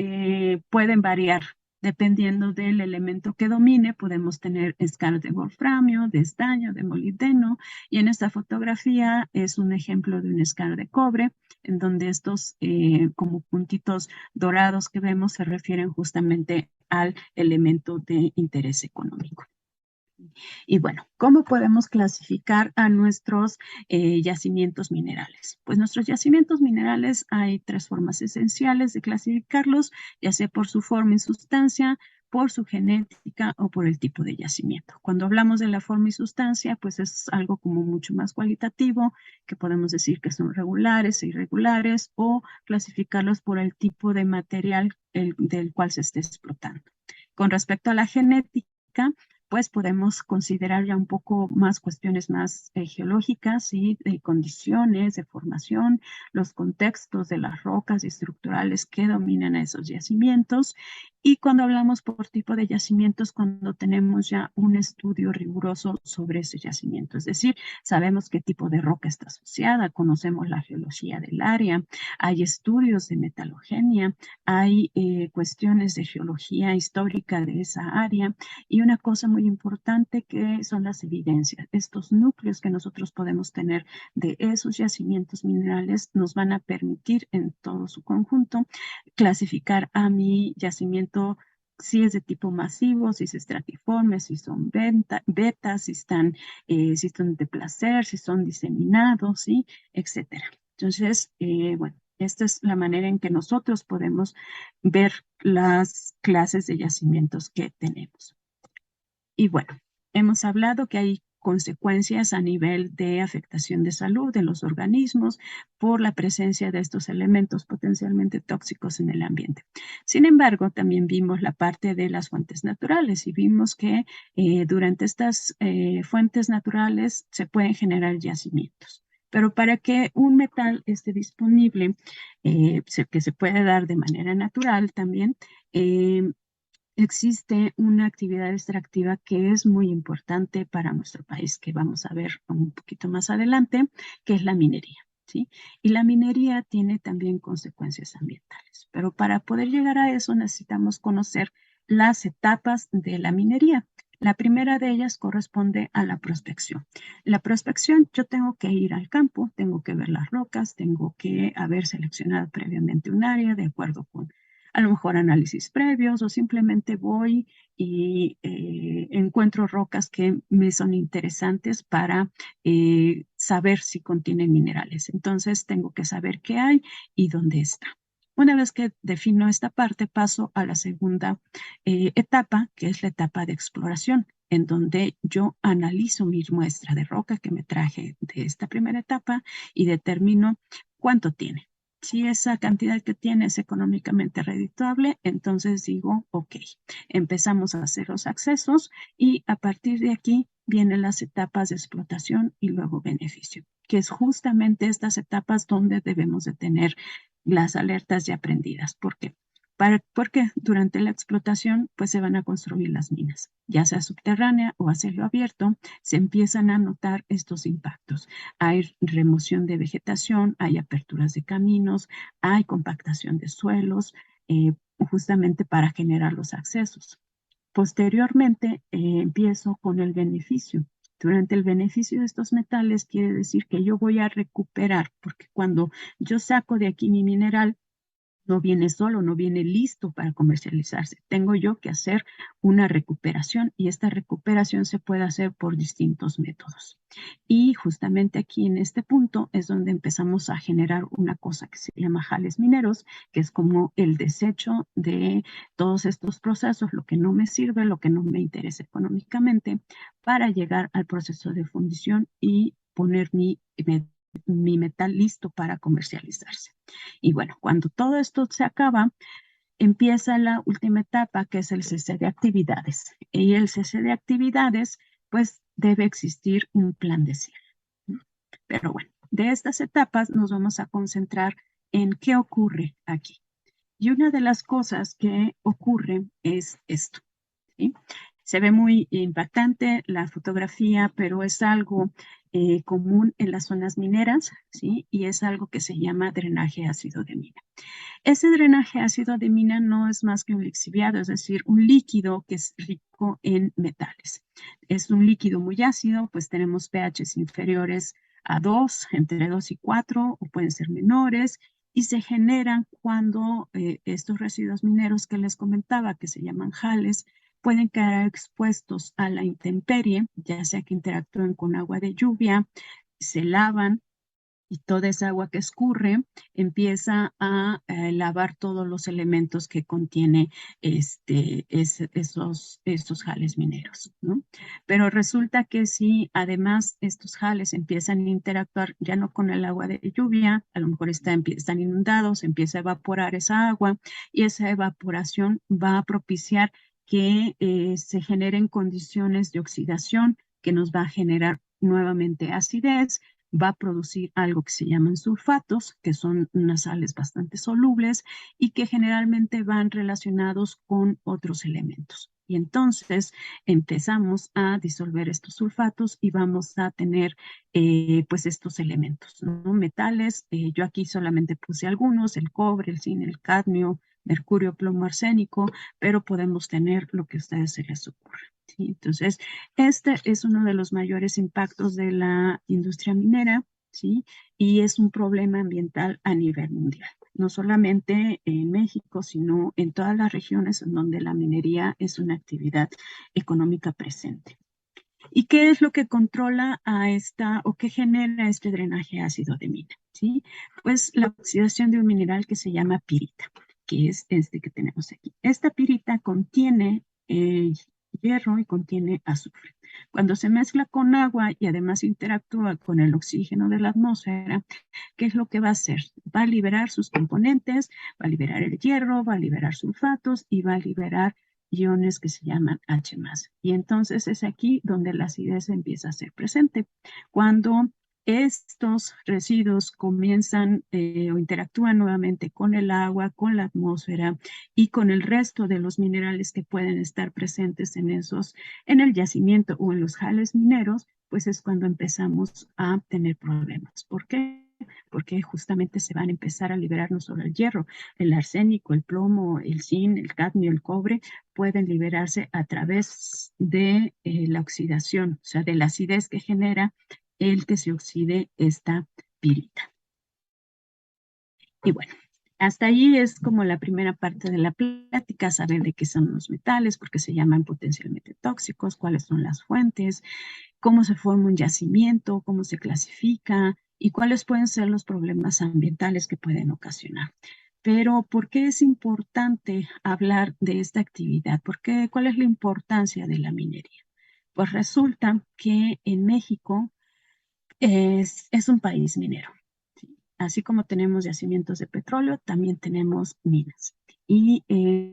pueden variar dependiendo del elemento que domine. Podemos tener escalas de wolframio, de estaño, de molibdeno, y en esta fotografía es un ejemplo de un escar de cobre, en donde estos como puntitos dorados que vemos se refieren justamente al elemento de interés económico. Y bueno, ¿cómo podemos clasificar a nuestros yacimientos minerales? Pues nuestros yacimientos minerales hay tres formas esenciales de clasificarlos, ya sea por su forma y sustancia, por su genética o por el tipo de yacimiento. Cuando hablamos de la forma y sustancia, pues es algo como mucho más cualitativo, que podemos decir que son regulares e irregulares, o clasificarlos por el tipo de material del cual se esté explotando. Con respecto a la genética, pues podemos considerar ya un poco más cuestiones más geológicas y de condiciones de formación, los contextos de las rocas y estructurales que dominan a esos yacimientos. Y cuando hablamos por tipo de yacimientos, cuando tenemos ya un estudio riguroso sobre ese yacimiento, es decir, sabemos qué tipo de roca está asociada, conocemos la geología del área, hay estudios de metalogenia, hay cuestiones de geología histórica de esa área, y una cosa muy importante que son las evidencias. Estos núcleos que nosotros podemos tener de esos yacimientos minerales nos van a permitir en todo su conjunto clasificar a mi yacimiento si es de tipo masivo, si es estratiforme, si son betas, si son de placer, si son diseminados, ¿sí? Etcétera. Entonces, bueno, esta es la manera en que nosotros podemos ver las clases de yacimientos que tenemos. Y bueno, hemos hablado que hay consecuencias a nivel de afectación de salud de los organismos por la presencia de estos elementos potencialmente tóxicos en el ambiente. Sin embargo, también vimos la parte de las fuentes naturales y vimos que durante estas fuentes naturales se pueden generar yacimientos. Pero para que un metal esté disponible, que se puede dar de manera natural también, existe una actividad extractiva que es muy importante para nuestro país, que vamos a ver un poquito más adelante, que es la minería, ¿sí? Y la minería tiene también consecuencias ambientales, pero para poder llegar a eso necesitamos conocer las etapas de la minería. La primera de ellas corresponde a la prospección. La prospección, yo tengo que ir al campo, tengo que ver las rocas, tengo que haber seleccionado previamente un área de acuerdo con a lo mejor análisis previos o simplemente voy y encuentro rocas que me son interesantes para saber si contienen minerales. Entonces tengo que saber qué hay y dónde está. Una vez que defino esta parte, paso a la segunda etapa, que es la etapa de exploración, en donde yo analizo mi muestra de roca que me traje de esta primera etapa y determino cuánto tiene. Si esa cantidad que tiene es económicamente redituable, entonces digo, ok, empezamos a hacer los accesos y a partir de aquí vienen las etapas de explotación y luego beneficio, que es justamente estas etapas donde debemos de tener las alertas ya aprendidas. ¿Por qué? Porque durante la explotación pues se van a construir las minas, ya sea subterránea o a cielo abierto, se empiezan a notar estos impactos. Hay remoción de vegetación, hay aperturas de caminos, hay compactación de suelos, justamente para generar los accesos. Posteriormente, empiezo con el beneficio. Durante el beneficio de estos metales quiere decir que yo voy a recuperar, porque cuando yo saco de aquí mi mineral, no viene solo, no viene listo para comercializarse. Tengo yo que hacer una recuperación y esta recuperación se puede hacer por distintos métodos. Y justamente aquí en este punto es donde empezamos a generar una cosa que se llama jales mineros, que es como el desecho de todos estos procesos, lo que no me sirve, lo que no me interesa económicamente, para llegar al proceso de fundición y poner mi metal listo para comercializarse. Y bueno, cuando todo esto se acaba, empieza la última etapa, que es el cese de actividades. Y el cese de actividades, pues debe existir un plan de cierre. Pero bueno, de estas etapas nos vamos a concentrar en qué ocurre aquí. Y una de las cosas que ocurre es esto, ¿sí? Se ve muy impactante la fotografía, pero es algo común en las zonas mineras, ¿sí? Y es algo que se llama drenaje ácido de mina. Ese drenaje ácido de mina no es más que un lixiviado, es decir, un líquido que es rico en metales. Es un líquido muy ácido, pues tenemos pHs inferiores a 2, entre 2 y 4, o pueden ser menores, y se generan cuando estos residuos mineros que les comentaba, que se llaman jales, pueden quedar expuestos a la intemperie, ya sea que interactúen con agua de lluvia, se lavan, y toda esa agua que escurre empieza a lavar todos los elementos que contiene estos jales mineros, ¿no? Pero resulta que si además estos jales empiezan a interactuar ya no con el agua de lluvia, a lo mejor están inundados, empieza a evaporar esa agua y esa evaporación va a propiciar que se generen condiciones de oxidación que nos va a generar nuevamente acidez, va a producir algo que se llaman sulfatos, que son unas sales bastante solubles y que generalmente van relacionados con otros elementos. Y entonces empezamos a disolver estos sulfatos y vamos a tener pues estos elementos, ¿no? Metales, yo aquí solamente puse algunos, el cobre, el zinc, el cadmio, mercurio, plomo, arsénico, pero podemos tener lo que a ustedes se les ocurra. ¿Sí? Entonces, este es uno de los mayores impactos de la industria minera, ¿sí? Y es un problema ambiental a nivel mundial. no solamente en México, sino en todas las regiones en donde la minería es una actividad económica presente. ¿Y qué es lo que controla a esta o qué genera este drenaje ácido de mina? ¿Sí? Pues la oxidación de un mineral que se llama pirita, que es este que tenemos aquí. Esta pirita contiene hierro y contiene azufre. Cuando se mezcla con agua y además interactúa con el oxígeno de la atmósfera, ¿qué es lo que va a hacer? Va a liberar sus componentes, va a liberar el hierro, va a liberar sulfatos y va a liberar iones que se llaman H+. Y entonces es aquí donde la acidez empieza a ser presente. Cuando estos residuos comienzan o interactúan nuevamente con el agua, con la atmósfera y con el resto de los minerales que pueden estar presentes en el yacimiento o en los jales mineros, pues es cuando empezamos a tener problemas. ¿Por qué? Porque justamente se van a empezar a liberar no solo el hierro, el arsénico, el plomo, el zinc, el cadmio, el cobre, pueden liberarse a través de la oxidación, o sea, de la acidez que genera el que se oxide esta pirita. Y bueno, hasta ahí es como la primera parte de la plática, saber de qué son los metales, por qué se llaman potencialmente tóxicos, cuáles son las fuentes, cómo se forma un yacimiento, cómo se clasifica y cuáles pueden ser los problemas ambientales que pueden ocasionar. Pero, ¿por qué es importante hablar de esta actividad? ¿Cuál es la importancia de la minería? Pues resulta que en México es un país minero. ¿Sí? Así como tenemos yacimientos de petróleo, también tenemos minas. Y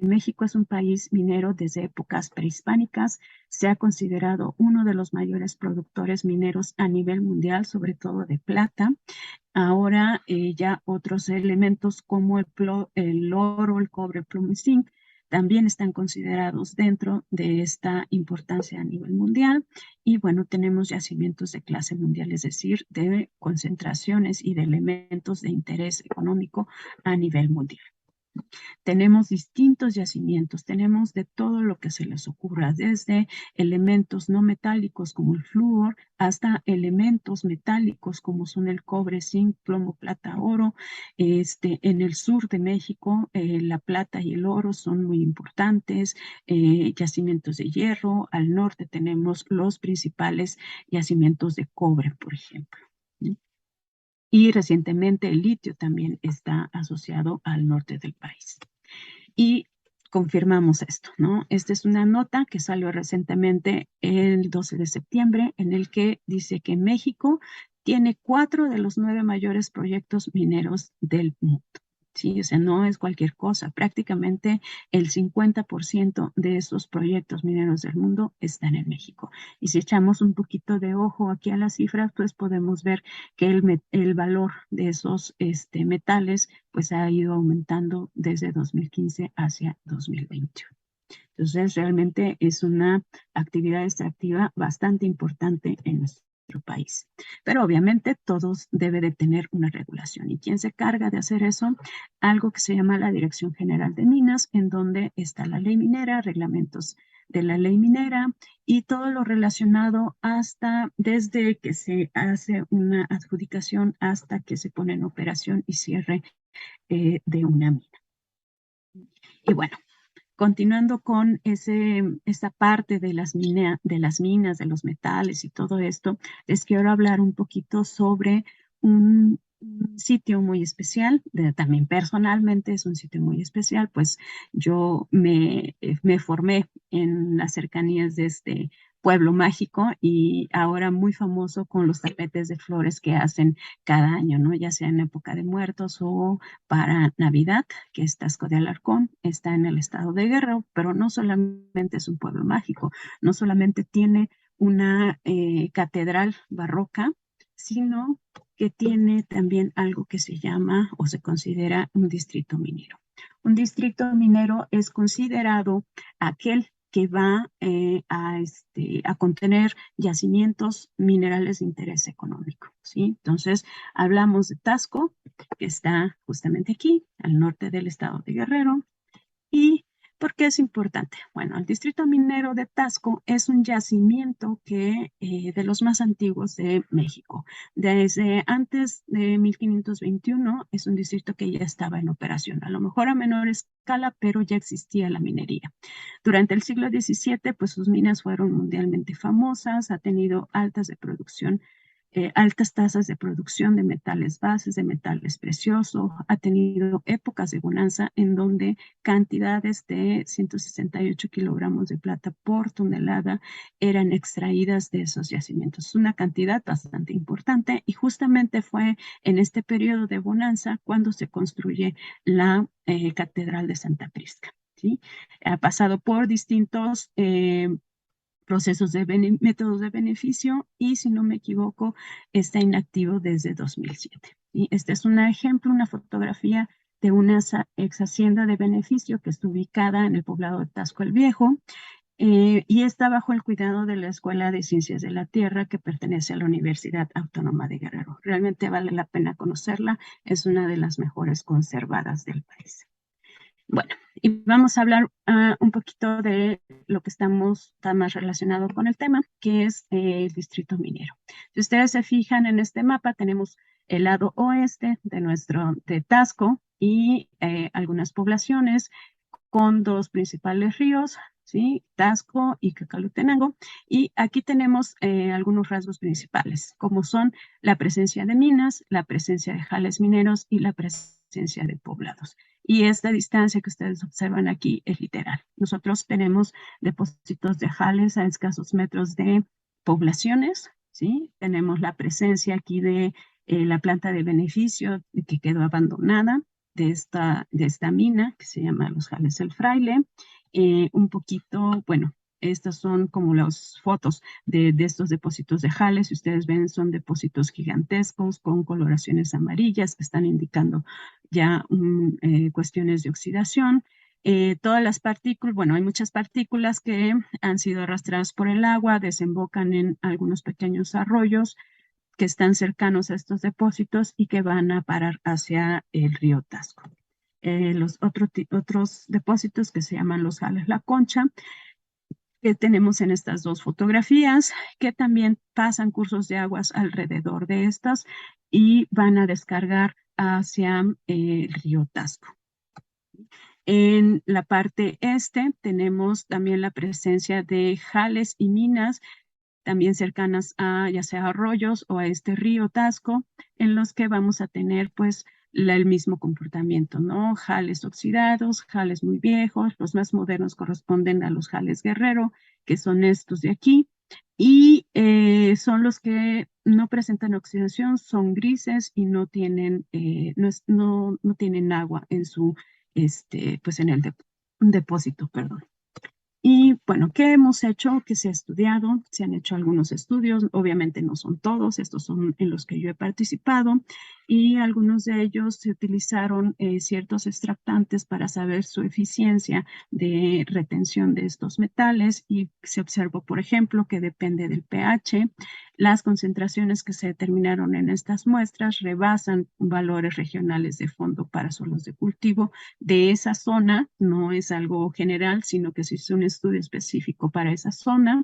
México es un país minero desde épocas prehispánicas. Se ha considerado uno de los mayores productores mineros a nivel mundial, sobre todo de plata. Ahora ya otros elementos como el oro, el cobre, el plomo y zinc también están considerados dentro de esta importancia a nivel mundial. Y bueno, tenemos yacimientos de clase mundial, es decir, de concentraciones y de elementos de interés económico a nivel mundial. Tenemos distintos yacimientos, tenemos de todo lo que se les ocurra, desde elementos no metálicos como el flúor hasta elementos metálicos como son el cobre, zinc, plomo, plata, oro. En el sur de México, la plata y el oro son muy importantes, yacimientos de hierro. Al norte tenemos los principales yacimientos de cobre, por ejemplo. Y recientemente el litio también está asociado al norte del país. Y confirmamos esto, ¿no? Esta es una nota que salió recientemente el 12 de septiembre en el que dice que México tiene 4 de los 9 mayores proyectos mineros del mundo. Sí, o sea, no es cualquier cosa. Prácticamente el 50% de esos proyectos mineros del mundo están en México. Y si echamos un poquito de ojo aquí a las cifras, pues podemos ver que el valor de esos metales pues ha ido aumentando desde 2015 hacia 2021. Entonces, realmente es una actividad extractiva bastante importante en nuestro país. Pero obviamente todos debe de tener una regulación. ¿Y quién se carga de hacer eso? Algo que se llama la Dirección General de Minas, en donde está la ley minera, reglamentos de la ley minera y todo lo relacionado hasta desde que se hace una adjudicación hasta que se pone en operación y cierre de una mina. Y bueno, continuando con esa parte de las minas, de los metales y todo esto, les quiero hablar un poquito sobre un sitio muy especial, también personalmente es un sitio muy especial, pues yo me formé en las cercanías de este pueblo mágico y ahora muy famoso con los tapetes de flores que hacen cada año, ¿no? Ya sea en época de muertos o para Navidad, que es Taxco de Alarcón, está en el estado de Guerrero, pero no solamente es un pueblo mágico, no solamente tiene una catedral barroca, sino que tiene también algo que se llama o se considera un distrito minero. Un distrito minero es considerado aquel que va a contener yacimientos minerales de interés económico, ¿sí? Entonces, hablamos de Taxco, que está justamente aquí, al norte del estado de Guerrero, y ¿Por qué es importante? Bueno, el distrito minero de Tasco es un yacimiento de los más antiguos de México. Desde antes de 1521 es un distrito que ya estaba en operación, a lo mejor a menor escala, pero ya existía la minería. Durante el siglo XVII, pues sus minas fueron mundialmente famosas, ha tenido altas tasas de producción de metales bases, de metales preciosos, ha tenido épocas de bonanza en donde cantidades de 168 kilogramos de plata por tonelada eran extraídas de esos yacimientos. Una cantidad bastante importante y justamente fue en este periodo de bonanza cuando se construye la Catedral de Santa Prisca. ¿Sí? Ha pasado por distintos procesos métodos de beneficio y, si no me equivoco, está inactivo desde 2007. Y este es un ejemplo, una fotografía de una ex hacienda de beneficio que está ubicada en el poblado de Tasco el Viejo y está bajo el cuidado de la Escuela de Ciencias de la Tierra que pertenece a la Universidad Autónoma de Guerrero. Realmente vale la pena conocerla, es una de las mejores conservadas del país. Bueno, y vamos a hablar un poquito de lo que está más relacionado con el tema, que es el distrito minero. Si ustedes se fijan en este mapa, tenemos el lado oeste de Tasco y algunas poblaciones con dos principales ríos, ¿sí? Tasco y Cacalutenango. Y aquí tenemos algunos rasgos principales, como son la presencia de minas, la presencia de jales mineros y la presencia de poblados. Y esta distancia que ustedes observan aquí es literal. Nosotros tenemos depósitos de jales a escasos metros de poblaciones, ¿sí? Tenemos la presencia aquí de la planta de beneficio que quedó abandonada de esta mina que se llama Los Jales El Fraile. Un poquito, bueno, estas son como las fotos de estos depósitos de jales. Si ustedes ven, son depósitos gigantescos con coloraciones amarillas que están indicando ya cuestiones de oxidación. Todas las partículas, bueno, hay muchas partículas que han sido arrastradas por el agua, desembocan en algunos pequeños arroyos que están cercanos a estos depósitos y que van a parar hacia el río Tasco. Los otros depósitos que se llaman los jales La Concha, que tenemos en estas dos fotografías, que también pasan cursos de aguas alrededor de estas y van a descargar hacia el río Tasco. En la parte este tenemos también la presencia de jales y minas también cercanas a ya sea arroyos o a este río Tasco, en los que vamos a tener pues el mismo comportamiento, ¿no? Jales oxidados, jales muy viejos, los más modernos corresponden a los jales Guerrero, que son estos de aquí, y son los que no presentan oxidación, son grises y no tienen, no tienen agua en su, pues en el depósito, perdón. Y bueno, ¿qué hemos hecho? ¿Qué se ha estudiado? Se han hecho algunos estudios, obviamente no son todos, estos son en los que yo he participado, y algunos de ellos se utilizaron ciertos extractantes para saber su eficiencia de retención de estos metales y se observó, por ejemplo, que depende del pH. Las concentraciones que se determinaron en estas muestras rebasan valores regionales de fondo para suelos de cultivo de esa zona, no es algo general, sino que se hizo un estudio específico para esa zona.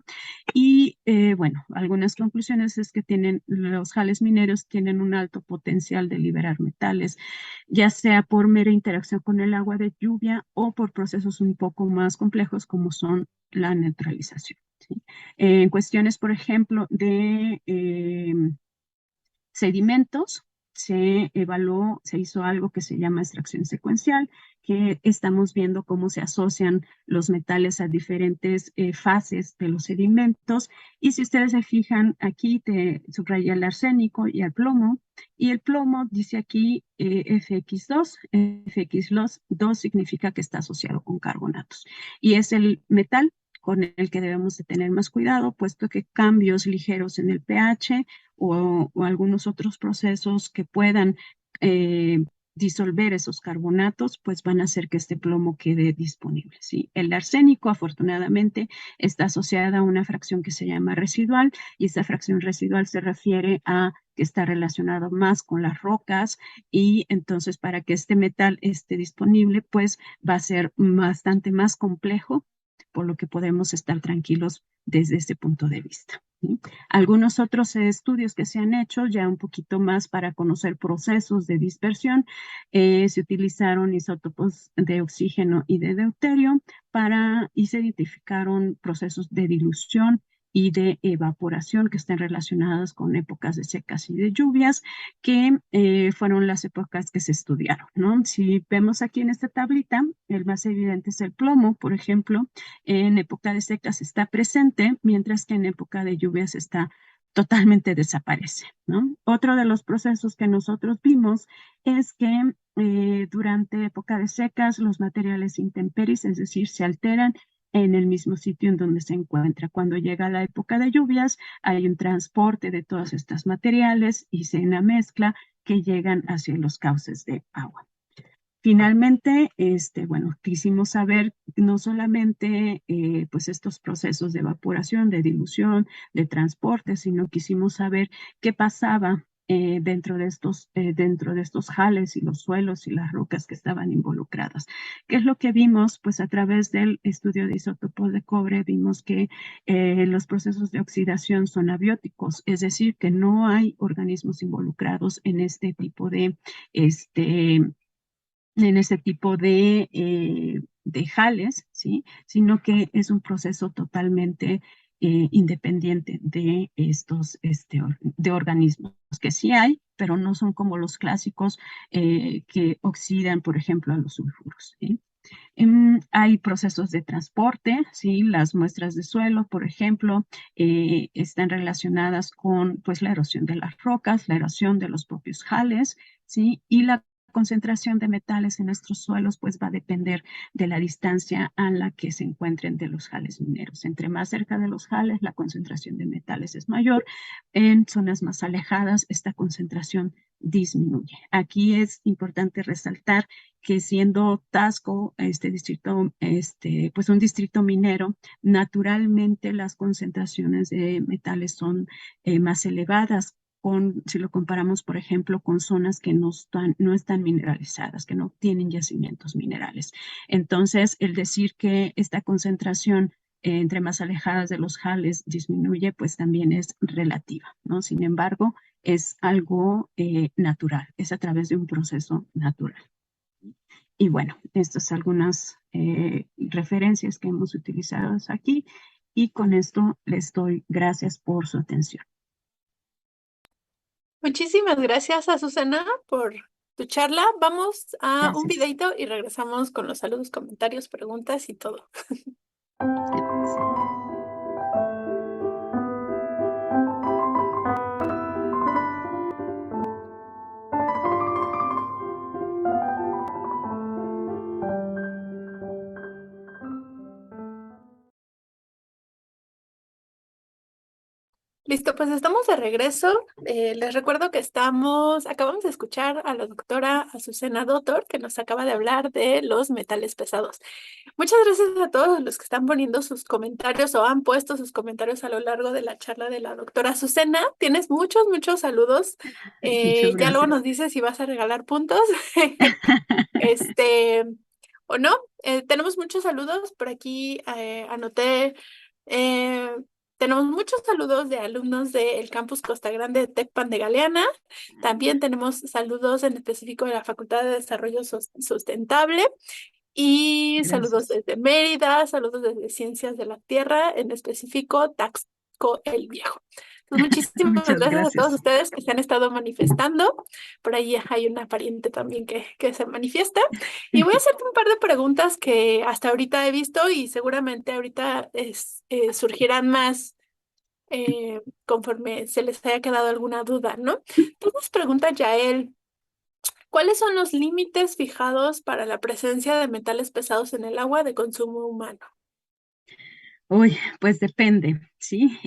Y bueno, algunas conclusiones es que los jales mineros tienen un alto potencial de liberar metales, ya sea por mera interacción con el agua de lluvia o por procesos un poco más complejos como son la neutralización. ¿Sí? En cuestiones, por ejemplo, de sedimentos, se hizo algo que se llama extracción secuencial, que estamos viendo cómo se asocian los metales a diferentes fases de los sedimentos. Y si ustedes se fijan, aquí te subraya el arsénico y el plomo. Y el plomo dice aquí FX2. FX2 significa que está asociado con carbonatos. Y es el metal con el que debemos de tener más cuidado, puesto que cambios ligeros en el pH o algunos otros procesos que puedan disolver esos carbonatos, pues van a hacer que este plomo quede disponible. ¿Sí? El arsénico, afortunadamente, está asociada a una fracción que se llama residual, y esta fracción residual se refiere a que está relacionado más con las rocas, y entonces para que este metal esté disponible, pues va a ser bastante más complejo, por lo que podemos estar tranquilos desde ese punto de vista. ¿Sí? Algunos otros estudios que se han hecho ya un poquito más para conocer procesos de dispersión, se utilizaron isótopos de oxígeno y de deuterio y se identificaron procesos de dilución y de evaporación que están relacionadas con épocas de secas y de lluvias, que fueron las épocas que se estudiaron, ¿no? Si vemos aquí en esta tablita, el más evidente es el plomo, por ejemplo, en época de secas está presente, mientras que en época de lluvias está totalmente desaparece, ¿no? Otro de los procesos que nosotros vimos es que durante época de secas los materiales intemperies, es decir, se alteran en el mismo sitio en donde se encuentra. Cuando llega la época de lluvias, hay un transporte de todos estos materiales y se una mezcla que llegan hacia los cauces de agua. Finalmente, bueno, quisimos saber no solamente pues estos procesos de evaporación, de dilución, de transporte, sino quisimos saber qué pasaba dentro de estos jales y los suelos y las rocas que estaban involucradas. ¿Qué es lo que vimos? Pues a través del estudio de isótopos de cobre vimos que los procesos de oxidación son abióticos, es decir, que no hay organismos involucrados en este tipo de jales, ¿sí? Sino que es un proceso totalmente independiente de estos de organismos, que sí hay, pero no son como los clásicos que oxidan, por ejemplo, a los sulfuros, ¿sí? Hay procesos de transporte, ¿sí? Las muestras de suelo, por ejemplo, están relacionadas con pues, la erosión de las rocas, la erosión de los propios jales, ¿sí? Y la concentración de metales en nuestros suelos pues va a depender de la distancia a la que se encuentren de los jales mineros. Entre más cerca de los jales, la concentración de metales es mayor. En zonas más alejadas, esta concentración disminuye. Aquí es importante resaltar que siendo Tasco, distrito, pues un distrito minero, naturalmente las concentraciones de metales son más elevadas. Si lo comparamos, por ejemplo, con zonas que no están mineralizadas, que no tienen yacimientos minerales. Entonces, el decir que esta concentración entre más alejadas de los jales disminuye, pues también es relativa, ¿no? Sin embargo, es algo natural, es a través de un proceso natural. Y bueno, estas son algunas referencias que hemos utilizado aquí, y con esto les doy gracias por su atención. Muchísimas gracias, Azucena, por tu charla. Vamos a un Gracias. videito y regresamos con los saludos, comentarios, preguntas y todo. Listo, pues estamos de regreso. Les recuerdo que acabamos de escuchar a la doctora Azucena Dottor, que nos acaba de hablar de los metales pesados. Muchas gracias a todos los que están poniendo sus comentarios o han puesto sus comentarios a lo largo de la charla de la doctora Azucena. Tienes muchos, muchos saludos. Muchas Ya luego gracias. nos dices si vas a regalar puntos. O no. Tenemos muchos saludos. Por aquí anoté. eh, Tenemos muchos saludos de alumnos del campus Costa Grande de Tecpan de Galeana. También tenemos saludos en específico de la Facultad de Desarrollo Sustentable. Y saludos Gracias. desde Mérida, saludos desde Ciencias de la Tierra, en específico Taxco el Viejo. Entonces, muchísimas Muchas gracias a todos gracias. ustedes que se han estado manifestando. Por ahí hay una pariente también que se manifiesta. Y voy a hacerte un par de preguntas que hasta ahorita he visto y seguramente ahorita surgirán más conforme se les haya quedado alguna duda, ¿no? Entonces pregunta Yael. ¿Cuáles son los límites fijados para la presencia de metales pesados en el agua de consumo humano? Uy, pues depende, ¿sí?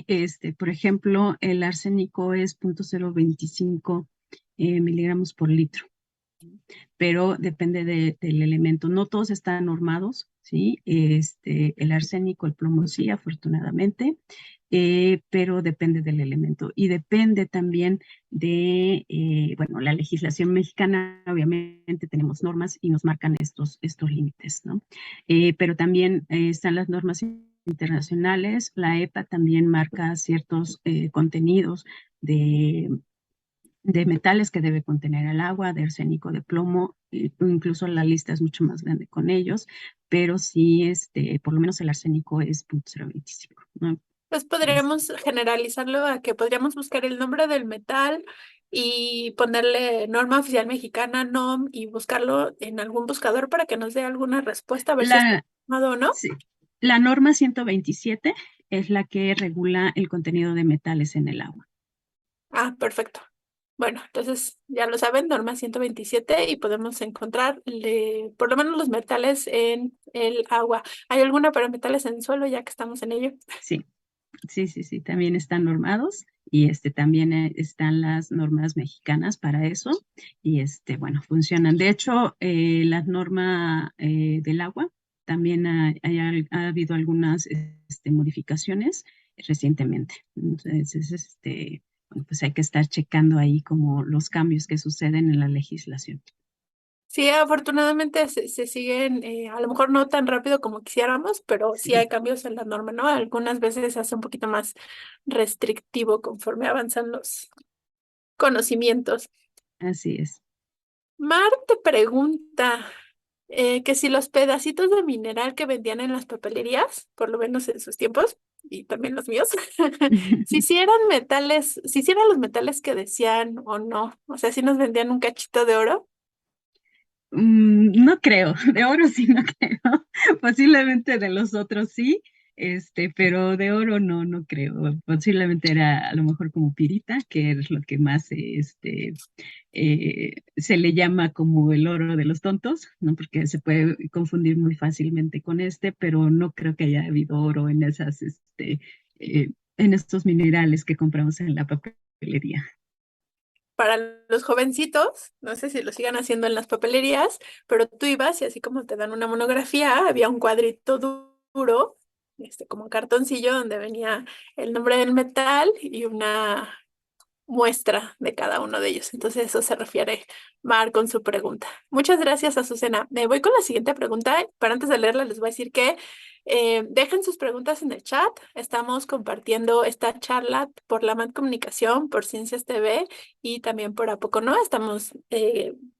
Por ejemplo, el arsénico es 0.025 miligramos por litro, pero depende del elemento. No todos están normados, ¿sí? El arsénico, el plomo sí, afortunadamente. pero depende del elemento y depende también de, bueno, la legislación mexicana, obviamente tenemos normas y nos marcan estos límites, ¿no? Pero también están las normas internacionales. La EPA también marca ciertos contenidos de metales que debe contener el agua, de arsénico, de plomo, incluso la lista es mucho más grande con ellos, pero sí, por lo menos el arsénico es 0.025, ¿no? Pues podríamos generalizarlo a que podríamos buscar el nombre del metal y ponerle norma oficial mexicana, NOM, y buscarlo en algún buscador para que nos dé alguna respuesta, a ver si está La, confirmado o no. sí, la norma 127 es la que regula el contenido de metales en el agua. Ah, perfecto. Bueno, entonces ya lo saben, norma 127 y podemos encontrar por lo menos los metales en el agua. ¿Hay alguna para metales en suelo ya que estamos en ello? Sí, sí, también están normados y también están las normas mexicanas para eso y bueno, funcionan. De hecho, la norma del agua también ha habido algunas modificaciones recientemente. Entonces, bueno, pues hay que estar checando ahí como los cambios que suceden en la legislación. Sí, afortunadamente se siguen, a lo mejor no tan rápido como quisiéramos, pero sí hay Sí, cambios en la norma, ¿no? Algunas veces se hace un poquito más restrictivo conforme avanzan los conocimientos. así es. Mar te pregunta que si los pedacitos de mineral que vendían en las papelerías, por lo menos en sus tiempos, y también los míos, si eran metales, si eran los metales que decían o no, o sea, si nos vendían un cachito de oro. No creo, de oro sí no creo, posiblemente de los otros sí, pero de oro no creo, posiblemente era a lo mejor como pirita, que es lo que más se le llama como el oro de los tontos, ¿no? Porque se puede confundir muy fácilmente con pero no creo que haya habido oro en en estos minerales que compramos en la papelería. Para los jovencitos, no sé si lo sigan haciendo en las papelerías, pero tú ibas y así como te dan una monografía, había un cuadrito duro, como un cartoncillo donde venía el nombre del metal y una muestra de cada uno de ellos. Entonces eso se refiere Mar con su pregunta. Muchas gracias, Azucena. Me voy con la siguiente pregunta, pero antes de leerla les voy a decir que dejen sus preguntas en el chat. Estamos compartiendo esta charla por la MAD Comunicación, por Ciencias TV y también por A Poco No. Estamos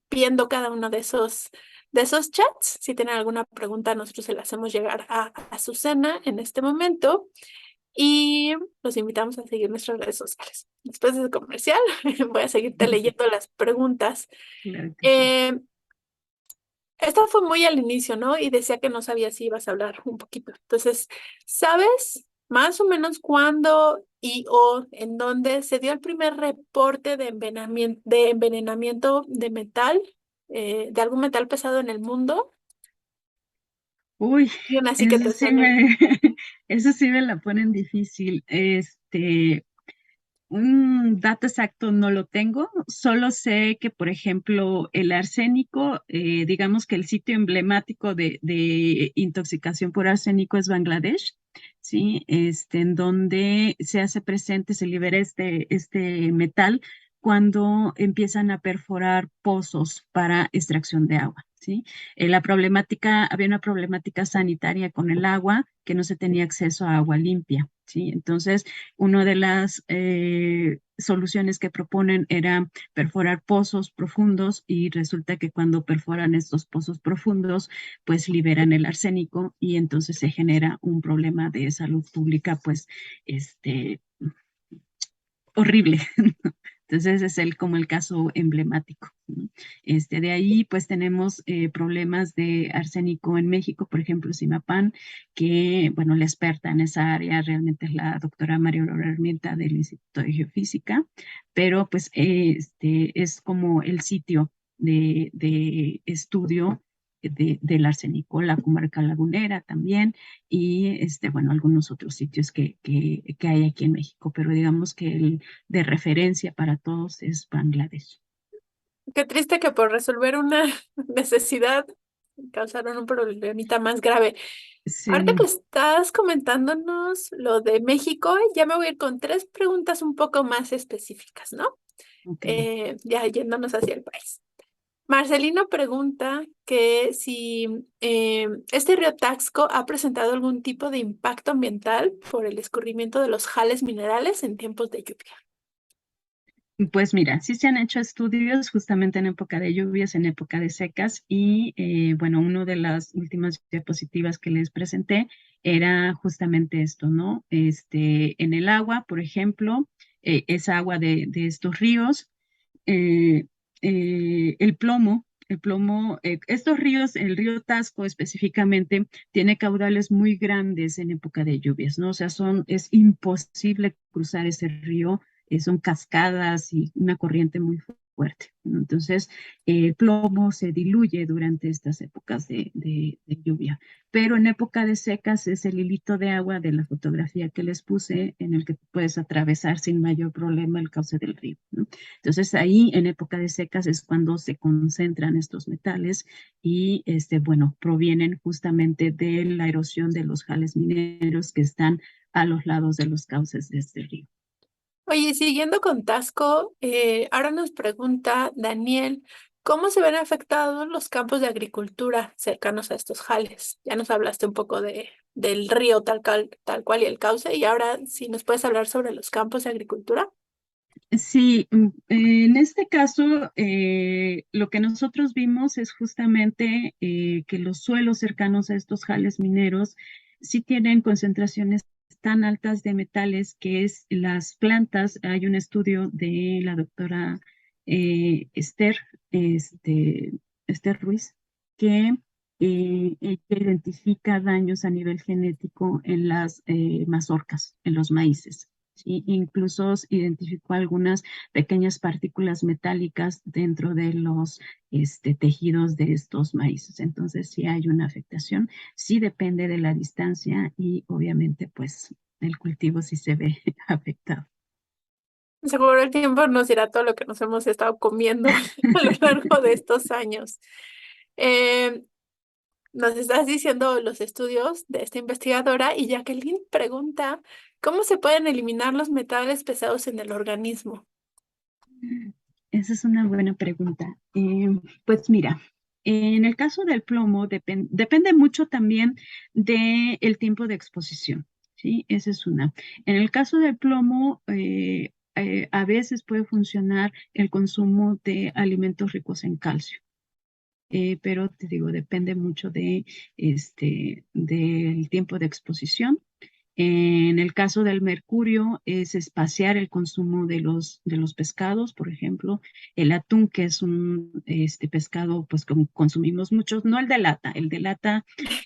viendo cada uno de esos chats. Si tienen alguna pregunta, nosotros se la hacemos llegar a Azucena en este momento. Y los invitamos a seguir nuestras redes sociales. Después de ese comercial, voy a seguirte leyendo las preguntas. Claro que sí. Eh, Esta fue muy al inicio, ¿no? Y decía que no sabía si ibas a hablar un poquito. Entonces, ¿sabes más o menos cuándo y o en dónde se dio el primer reporte de envenenamiento de metal, de algún metal pesado en el mundo? Uy, Y una así que eso te sí suene. eso sí me la ponen difícil. Un dato exacto no lo tengo, solo sé que, por ejemplo, el arsénico, digamos que el sitio emblemático de intoxicación por arsénico es Bangladesh, ¿sí? En donde se hace presente, se libera este metal cuando empiezan a perforar pozos para extracción de agua, ¿sí? Había una problemática sanitaria con el agua, que no se tenía acceso a agua limpia, ¿sí? Entonces, una de las soluciones que proponen era perforar pozos profundos y resulta que cuando perforan estos pozos profundos, pues liberan el arsénico y entonces se genera un problema de salud pública, pues, horrible. Entonces ese es como el caso emblemático, ¿no? De ahí pues tenemos problemas de arsénico en México, por ejemplo, Simapán, que bueno, la experta en esa área realmente es la doctora María Aurora Armenta del Instituto de Geofísica, pero pues es como el sitio de estudio del arsénico, la comarca lagunera también, y bueno, algunos otros sitios que hay aquí en México, pero digamos que el de referencia para todos es Bangladesh. Qué triste que por resolver una necesidad causaron un problemita más grave. Ahorita que Sí, estás comentándonos lo de México, ya me voy a ir con tres preguntas un poco más específicas, ¿no? ok. Ya yéndonos hacia el país. Marcelino pregunta que si este río Taxco ha presentado algún tipo de impacto ambiental por el escurrimiento de los jales minerales en tiempos de lluvia. Pues mira, sí se han hecho estudios justamente en época de lluvias, en época de secas y bueno, una de las últimas diapositivas que les presenté era justamente esto, ¿no? En el agua, por ejemplo, esa agua de estos ríos, eh, estos ríos, el río Tasco específicamente, tiene caudales muy grandes en época de lluvias, ¿no? O sea, es imposible cruzar ese río, son cascadas y una corriente muy fuerte, ¿no? Entonces, el plomo se diluye durante estas épocas de lluvia, pero en época de secas es el hilito de agua de la fotografía que les puse en el que puedes atravesar sin mayor problema el cauce del río, ¿no? Entonces ahí en época de secas es cuando se concentran estos metales y bueno, provienen justamente de la erosión de los jales mineros que están a los lados de los cauces de este río. Oye, siguiendo con Tasco, ahora nos pregunta Daniel, ¿cómo se ven afectados los campos de agricultura cercanos a estos jales? Ya nos hablaste un poco del río tal cual y el cauce, y ahora si nos puedes hablar sobre los campos de agricultura. Sí, en este caso, lo que nosotros vimos es justamente que los suelos cercanos a estos jales mineros sí tienen concentraciones tan altas de metales que es las plantas. Hay un estudio de la doctora Esther Ruiz que ella identifica daños a nivel genético en las mazorcas, en los maíces. ¿Sí? Incluso identificó algunas pequeñas partículas metálicas dentro de los tejidos de estos maíces. Entonces, sí hay una afectación, sí depende de la distancia y obviamente, pues, el cultivo sí se ve afectado. Seguro el tiempo nos dirá todo lo que nos hemos estado comiendo a lo largo de estos años. Eh, Nos estás diciendo los estudios de esta investigadora y Jacqueline pregunta, ¿cómo se pueden eliminar los metales pesados en el organismo? Esa es una buena pregunta. Pues mira, en el caso del plomo depende mucho también del tiempo de exposición, ¿sí? Esa es una. En el caso del plomo, a veces puede funcionar el consumo de alimentos ricos en calcio. Pero te digo, depende mucho del tiempo de exposición. En el caso del mercurio es espaciar el consumo de los pescados, por ejemplo, el atún, que es un pescado, pues como consumimos muchos, no el de lata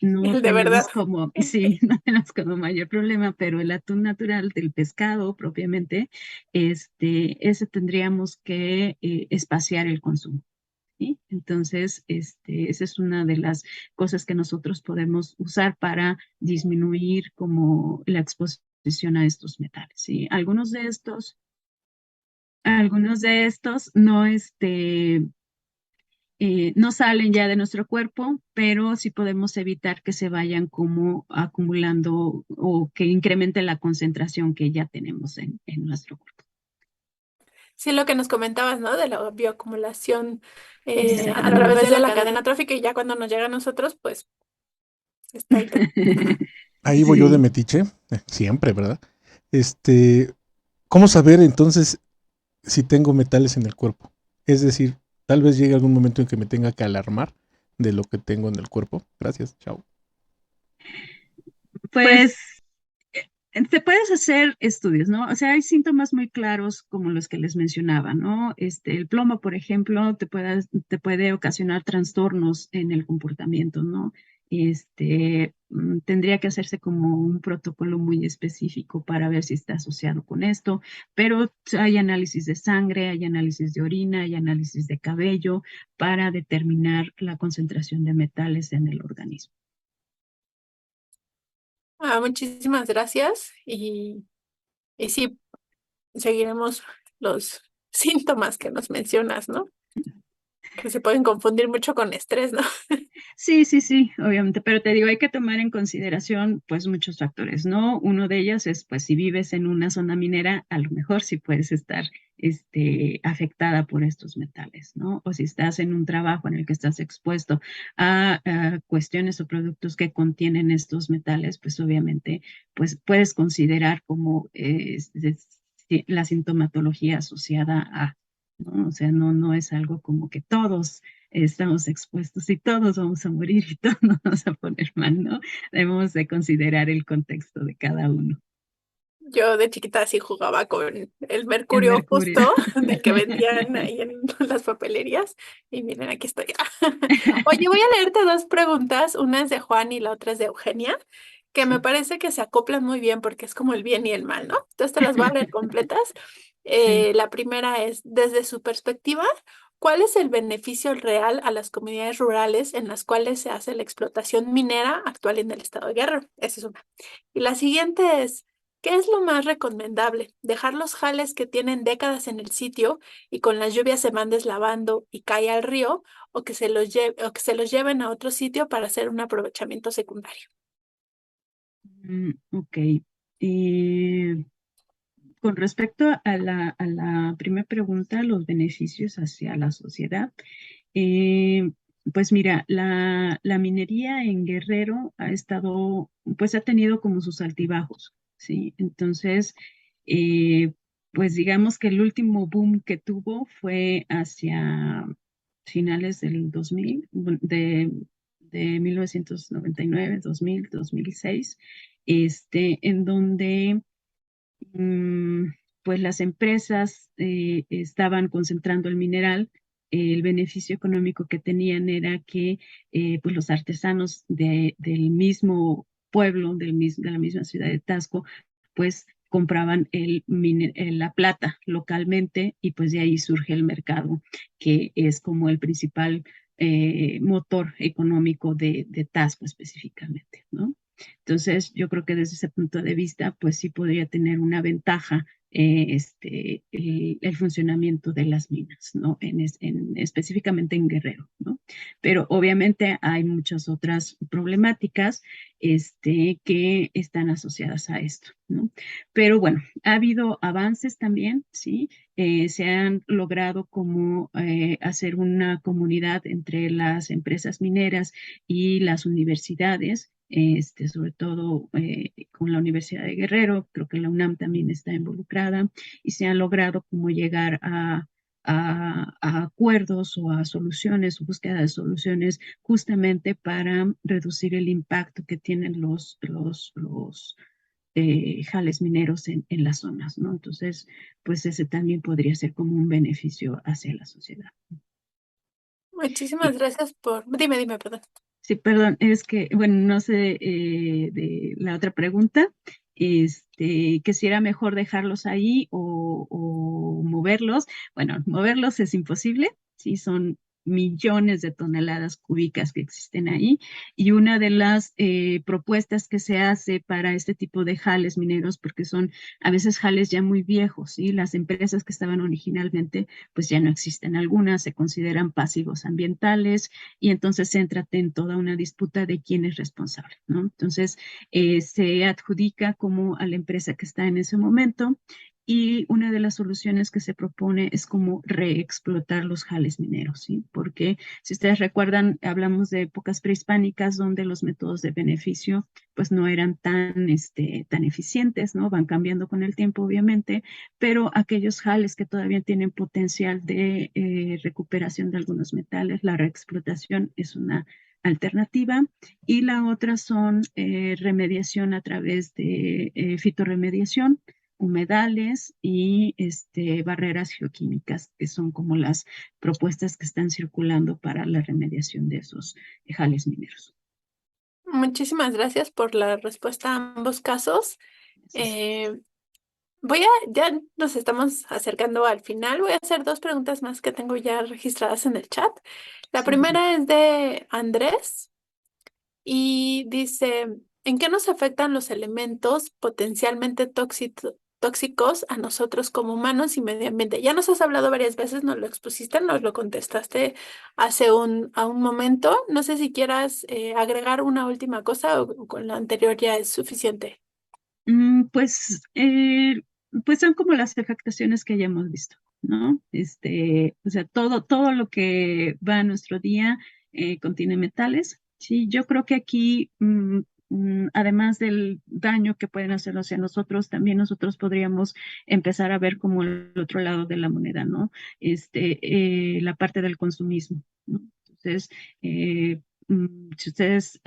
no El de verdad. tenemos como, sí, no tenemos como mayor problema, pero el atún natural del pescado propiamente, ese tendríamos que espaciar el consumo. ¿Sí? Entonces, esa es una de las cosas que nosotros podemos usar para disminuir como la exposición a estos metales. ¿Sí? Algunos de estos no, no salen ya de nuestro cuerpo, pero sí podemos evitar que se vayan como acumulando o que incremente la concentración que ya tenemos en nuestro cuerpo. Sí, lo que nos comentabas, ¿no? De la bioacumulación a través de Exactamente. la cadena trófica y ya cuando nos llega a nosotros, pues está ahí. Ahí voy yo de Sí. metiche, siempre, ¿verdad? Este, ¿Cómo saber entonces si tengo metales en el cuerpo? Es decir, tal vez llegue algún momento en que me tenga que alarmar de lo que tengo en el cuerpo. Gracias, chao. Pues te puedes hacer estudios, ¿no? O sea, hay síntomas muy claros como los que les mencionaba, ¿no? El plomo, por ejemplo, te puede ocasionar trastornos en el comportamiento, ¿no? Tendría que hacerse como un protocolo muy específico para ver si está asociado con esto, pero hay análisis de sangre, hay análisis de orina, hay análisis de cabello para determinar la concentración de metales en el organismo. Muchísimas gracias y sí, seguiremos los síntomas que nos mencionas, ¿no? que se pueden confundir mucho con estrés, ¿no? Sí, sí, sí, obviamente, pero te digo, hay que tomar en consideración pues muchos factores, ¿no? Uno de ellos es pues si vives en una zona minera, a lo mejor sí puedes estar afectada por estos metales, ¿no? O si estás en un trabajo en el que estás expuesto a cuestiones o productos que contienen estos metales, pues obviamente pues puedes considerar como la sintomatología asociada a, ¿no? O sea, no es algo como que todos estamos expuestos y todos vamos a morir y todos nos vamos a poner mal, ¿no? Debemos de considerar el contexto de cada uno. Yo de chiquita sí jugaba con el El mercurio mercurio. justo del que vendían ahí en las papelerías. Y miren, aquí estoy. Oye, voy a leerte dos preguntas. Una es de Juan y la otra es de Eugenia, que me Sí. parece que se acoplan muy bien porque es como el bien y el mal, ¿no? Entonces te las voy a leer completas. Sí. La primera es, desde su perspectiva, ¿cuál es el beneficio real a las comunidades rurales en las cuales se hace la explotación minera actual en el estado de Guerrero? Esa es una. Y la siguiente es, ¿qué es lo más recomendable? ¿Dejar los jales que tienen décadas en el sitio y con las lluvias se van deslavando y cae al río o que o que se los lleven a otro sitio para hacer un aprovechamiento secundario? Ok. Eh, con respecto a la primera pregunta, los beneficios hacia la sociedad, eh, pues mira, la minería en Guerrero ha estado, pues ha tenido como sus altibajos, ¿sí? Entonces, eh, pues digamos que el último boom que tuvo fue hacia finales del 2000, de 1999, 2000, 2006, en donde mm, pues las empresas estaban concentrando el mineral. El beneficio económico que tenían era que pues los artesanos del mismo pueblo, de la misma ciudad de Tasco, pues compraban la plata localmente y pues de ahí surge el mercado, que es como el principal motor económico de Tasco específicamente, ¿no? Entonces, yo creo que desde ese punto de vista, pues sí podría tener una ventaja el funcionamiento de las minas, ¿no? Específicamente en Guerrero, ¿no? Pero obviamente hay muchas otras problemáticas que están asociadas a esto, ¿no? Pero bueno, ha habido avances también, ¿sí? Se han logrado como hacer una comunidad entre las empresas mineras y las universidades, sobre todo con la Universidad de Guerrero, creo que la UNAM también está involucrada y se han logrado como llegar a acuerdos o a soluciones o búsqueda de soluciones justamente para reducir el impacto que tienen los jales mineros en las zonas, ¿no? Entonces, pues ese también podría ser como un beneficio hacia la sociedad. Muchísimas gracias por... Dime, perdón. Sí, perdón, es que, bueno, no sé de la otra pregunta, que si era mejor dejarlos ahí o moverlos. Bueno, moverlos es imposible, sí, son millones de toneladas cúbicas que existen ahí. Y una de las propuestas que se hace para este tipo de jales mineros, porque son a veces jales ya muy viejos, ¿sí? Las empresas que estaban originalmente, pues ya no existen. Algunas se consideran pasivos ambientales y entonces entra en toda una disputa de quién es responsable, ¿no? Entonces se adjudica como a la empresa que está en ese momento y una de las soluciones que se propone es como reexplotar los jales mineros, ¿sí? Porque si ustedes recuerdan, hablamos de épocas prehispánicas donde los métodos de beneficio pues no eran tan eficientes, ¿no? Van cambiando con el tiempo, obviamente, pero aquellos jales que todavía tienen potencial de recuperación de algunos metales, la reexplotación es una alternativa y la otra son remediación a través de fitorremediación, humedales y barreras geoquímicas, que son como las propuestas que están circulando para la remediación de esos jales mineros. Muchísimas gracias por la respuesta a ambos casos. Gracias. Eh, ya nos estamos acercando al final. Voy a hacer dos preguntas más que tengo ya registradas en el chat. La Sí, dime. primera es de Andrés y dice, ¿en qué nos afectan los elementos potencialmente tóxicos a nosotros como humanos y medio ambiente. Ya nos has hablado varias veces, nos lo expusiste, nos lo contestaste a un momento. No sé si quieras agregar una última cosa o con la anterior ya es suficiente. Pues, pues son como las afectaciones que ya hemos visto, ¿no? O sea, todo lo que va a nuestro día contiene metales. Sí, yo creo que aquí, además del daño que pueden hacer hacia nosotros, también nosotros podríamos empezar a ver como el otro lado de la moneda, ¿no? La parte del consumismo, ¿no? Entonces, si ustedes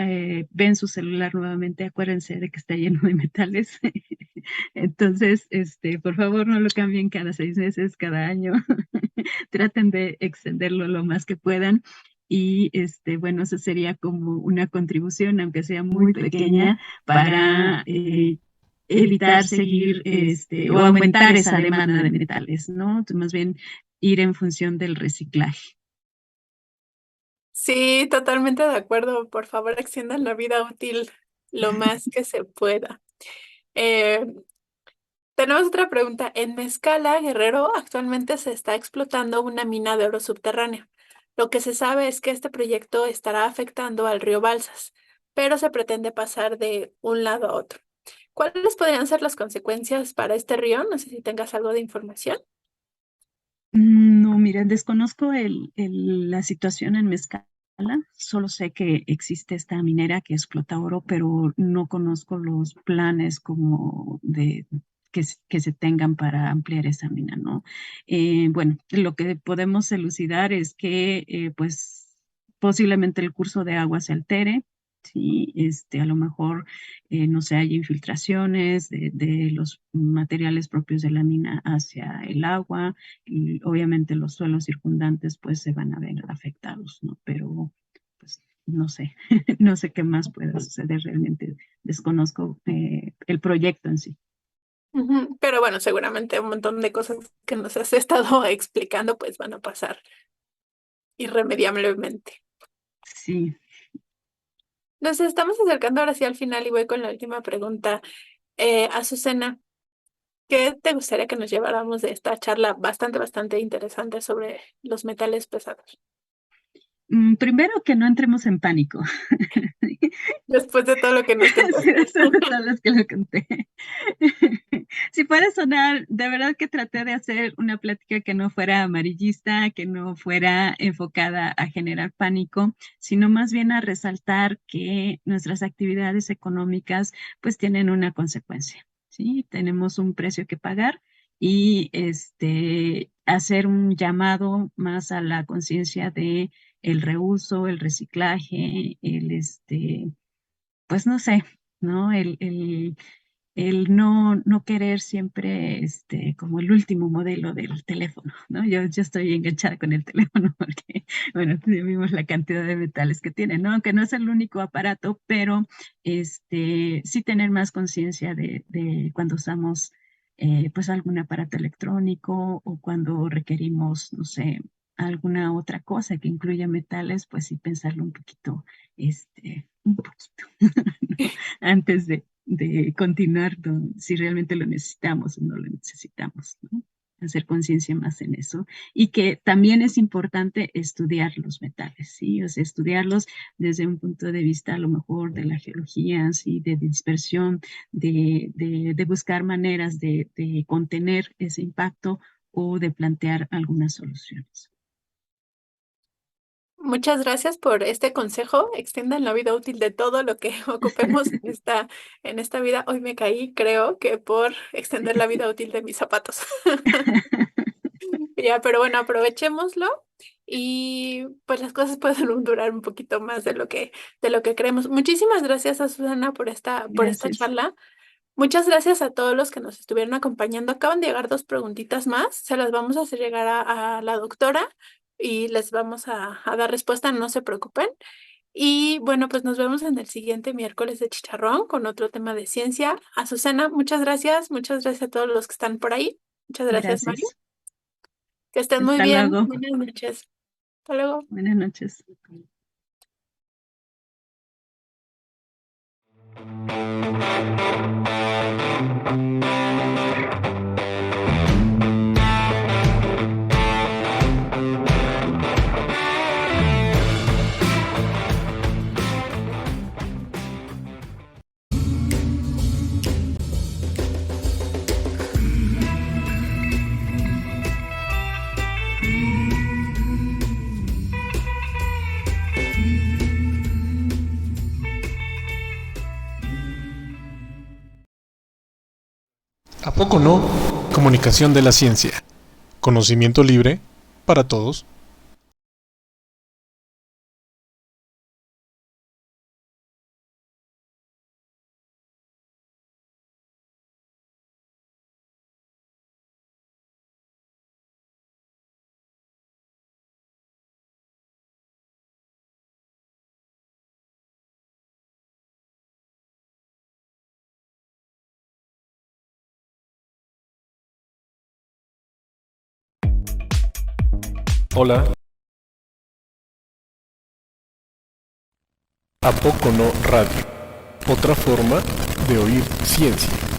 ven su celular nuevamente, acuérdense de que está lleno de metales. Entonces, por favor, no lo cambien cada 6 meses, cada año. Traten de extenderlo lo más que puedan. Y bueno, eso sería como una contribución, aunque sea muy pequeña, para evitar seguir o aumentar esa demanda de metales, ¿no? Entonces, más bien ir en función del reciclaje. Sí, totalmente de acuerdo. Por favor, extiendan la vida útil lo más que se pueda. Eh, Tenemos otra pregunta. En Mezcala, Guerrero, actualmente se está explotando una mina de oro subterránea. Lo que se sabe es que este proyecto estará afectando al río Balsas, pero se pretende pasar de un lado a otro. ¿Cuáles podrían ser las consecuencias para este río? No sé si tengas algo de información. No, mira, desconozco la situación en Mezcala. Solo sé que existe esta minera que explota oro, pero no conozco los planes como de que se tengan para ampliar esa mina, ¿no? Bueno, lo que podemos elucidar es que, pues, posiblemente el curso de agua se altere. Sí, a lo mejor, no sé, hay infiltraciones de los materiales propios de la mina hacia el agua y obviamente los suelos circundantes pues se van a ver afectados, ¿no? Pero pues no sé, no sé qué más pueda suceder realmente. Desconozco el proyecto en sí. Ujú. Pero bueno, seguramente un montón de cosas que nos has estado explicando pues van a pasar irremediablemente. Sí, Nos estamos acercando ahora sí al final y voy con la última pregunta. Azucena, ¿qué te gustaría que nos lleváramos de esta charla bastante interesante sobre los metales pesados? Primero que no entremos en pánico. Después de todo lo que nos Sí, contaste. eso es todo lo que lo conté. Si puede sonar, de verdad que traté de hacer una plática que no fuera amarillista, que no fuera enfocada a generar pánico, sino más bien a resaltar que nuestras actividades económicas pues tienen una consecuencia, ¿sí? Tenemos un precio que pagar y hacer un llamado más a la conciencia de el reuso, el reciclaje, pues no sé, ¿no? El no querer siempre como el último modelo del teléfono, ¿no? Yo estoy enganchada con el teléfono porque, bueno, ya vimos la cantidad de metales que tiene, ¿no? Aunque no es el único aparato, pero sí tener más conciencia de cuando usamos pues algún aparato electrónico o cuando requerimos, no sé, alguna otra cosa que incluya metales, pues sí pensarlo un poquito, ¿no? Antes de continuar si realmente lo necesitamos o no lo necesitamos, ¿no? Hacer conciencia más en eso. Y que también es importante estudiar los metales, ¿sí? O sea, estudiarlos desde un punto de vista a lo mejor de la geología, ¿sí? De dispersión, de buscar maneras de contener ese impacto o de plantear algunas soluciones. Muchas gracias por este consejo. Extiendan la vida útil de todo lo que ocupemos en esta vida. Hoy me caí, creo que por extender la vida útil de mis zapatos. Ya, pero bueno, aprovechémoslo y pues las cosas pueden durar un poquito más de lo que creemos. Muchísimas gracias a Susana por esta Gracias. charla. Muchas gracias a todos los que nos estuvieron acompañando. Acaban de llegar dos preguntitas más. Se las vamos a hacer llegar a la doctora y les vamos a dar respuesta. No se preocupen. Y bueno, pues nos vemos en el siguiente miércoles de Chicharrón con otro tema de ciencia. A Susana, muchas gracias. Muchas gracias a todos los que están por ahí. Muchas gracias, Mario. Gracias. Que estén muy Hasta bien. luego. Buenas noches. Hasta luego. Buenas noches. ¿A poco no? Comunicación de la ciencia. Conocimiento libre para todos. Hola. ¿A poco no radio? Otra forma de oír ciencia.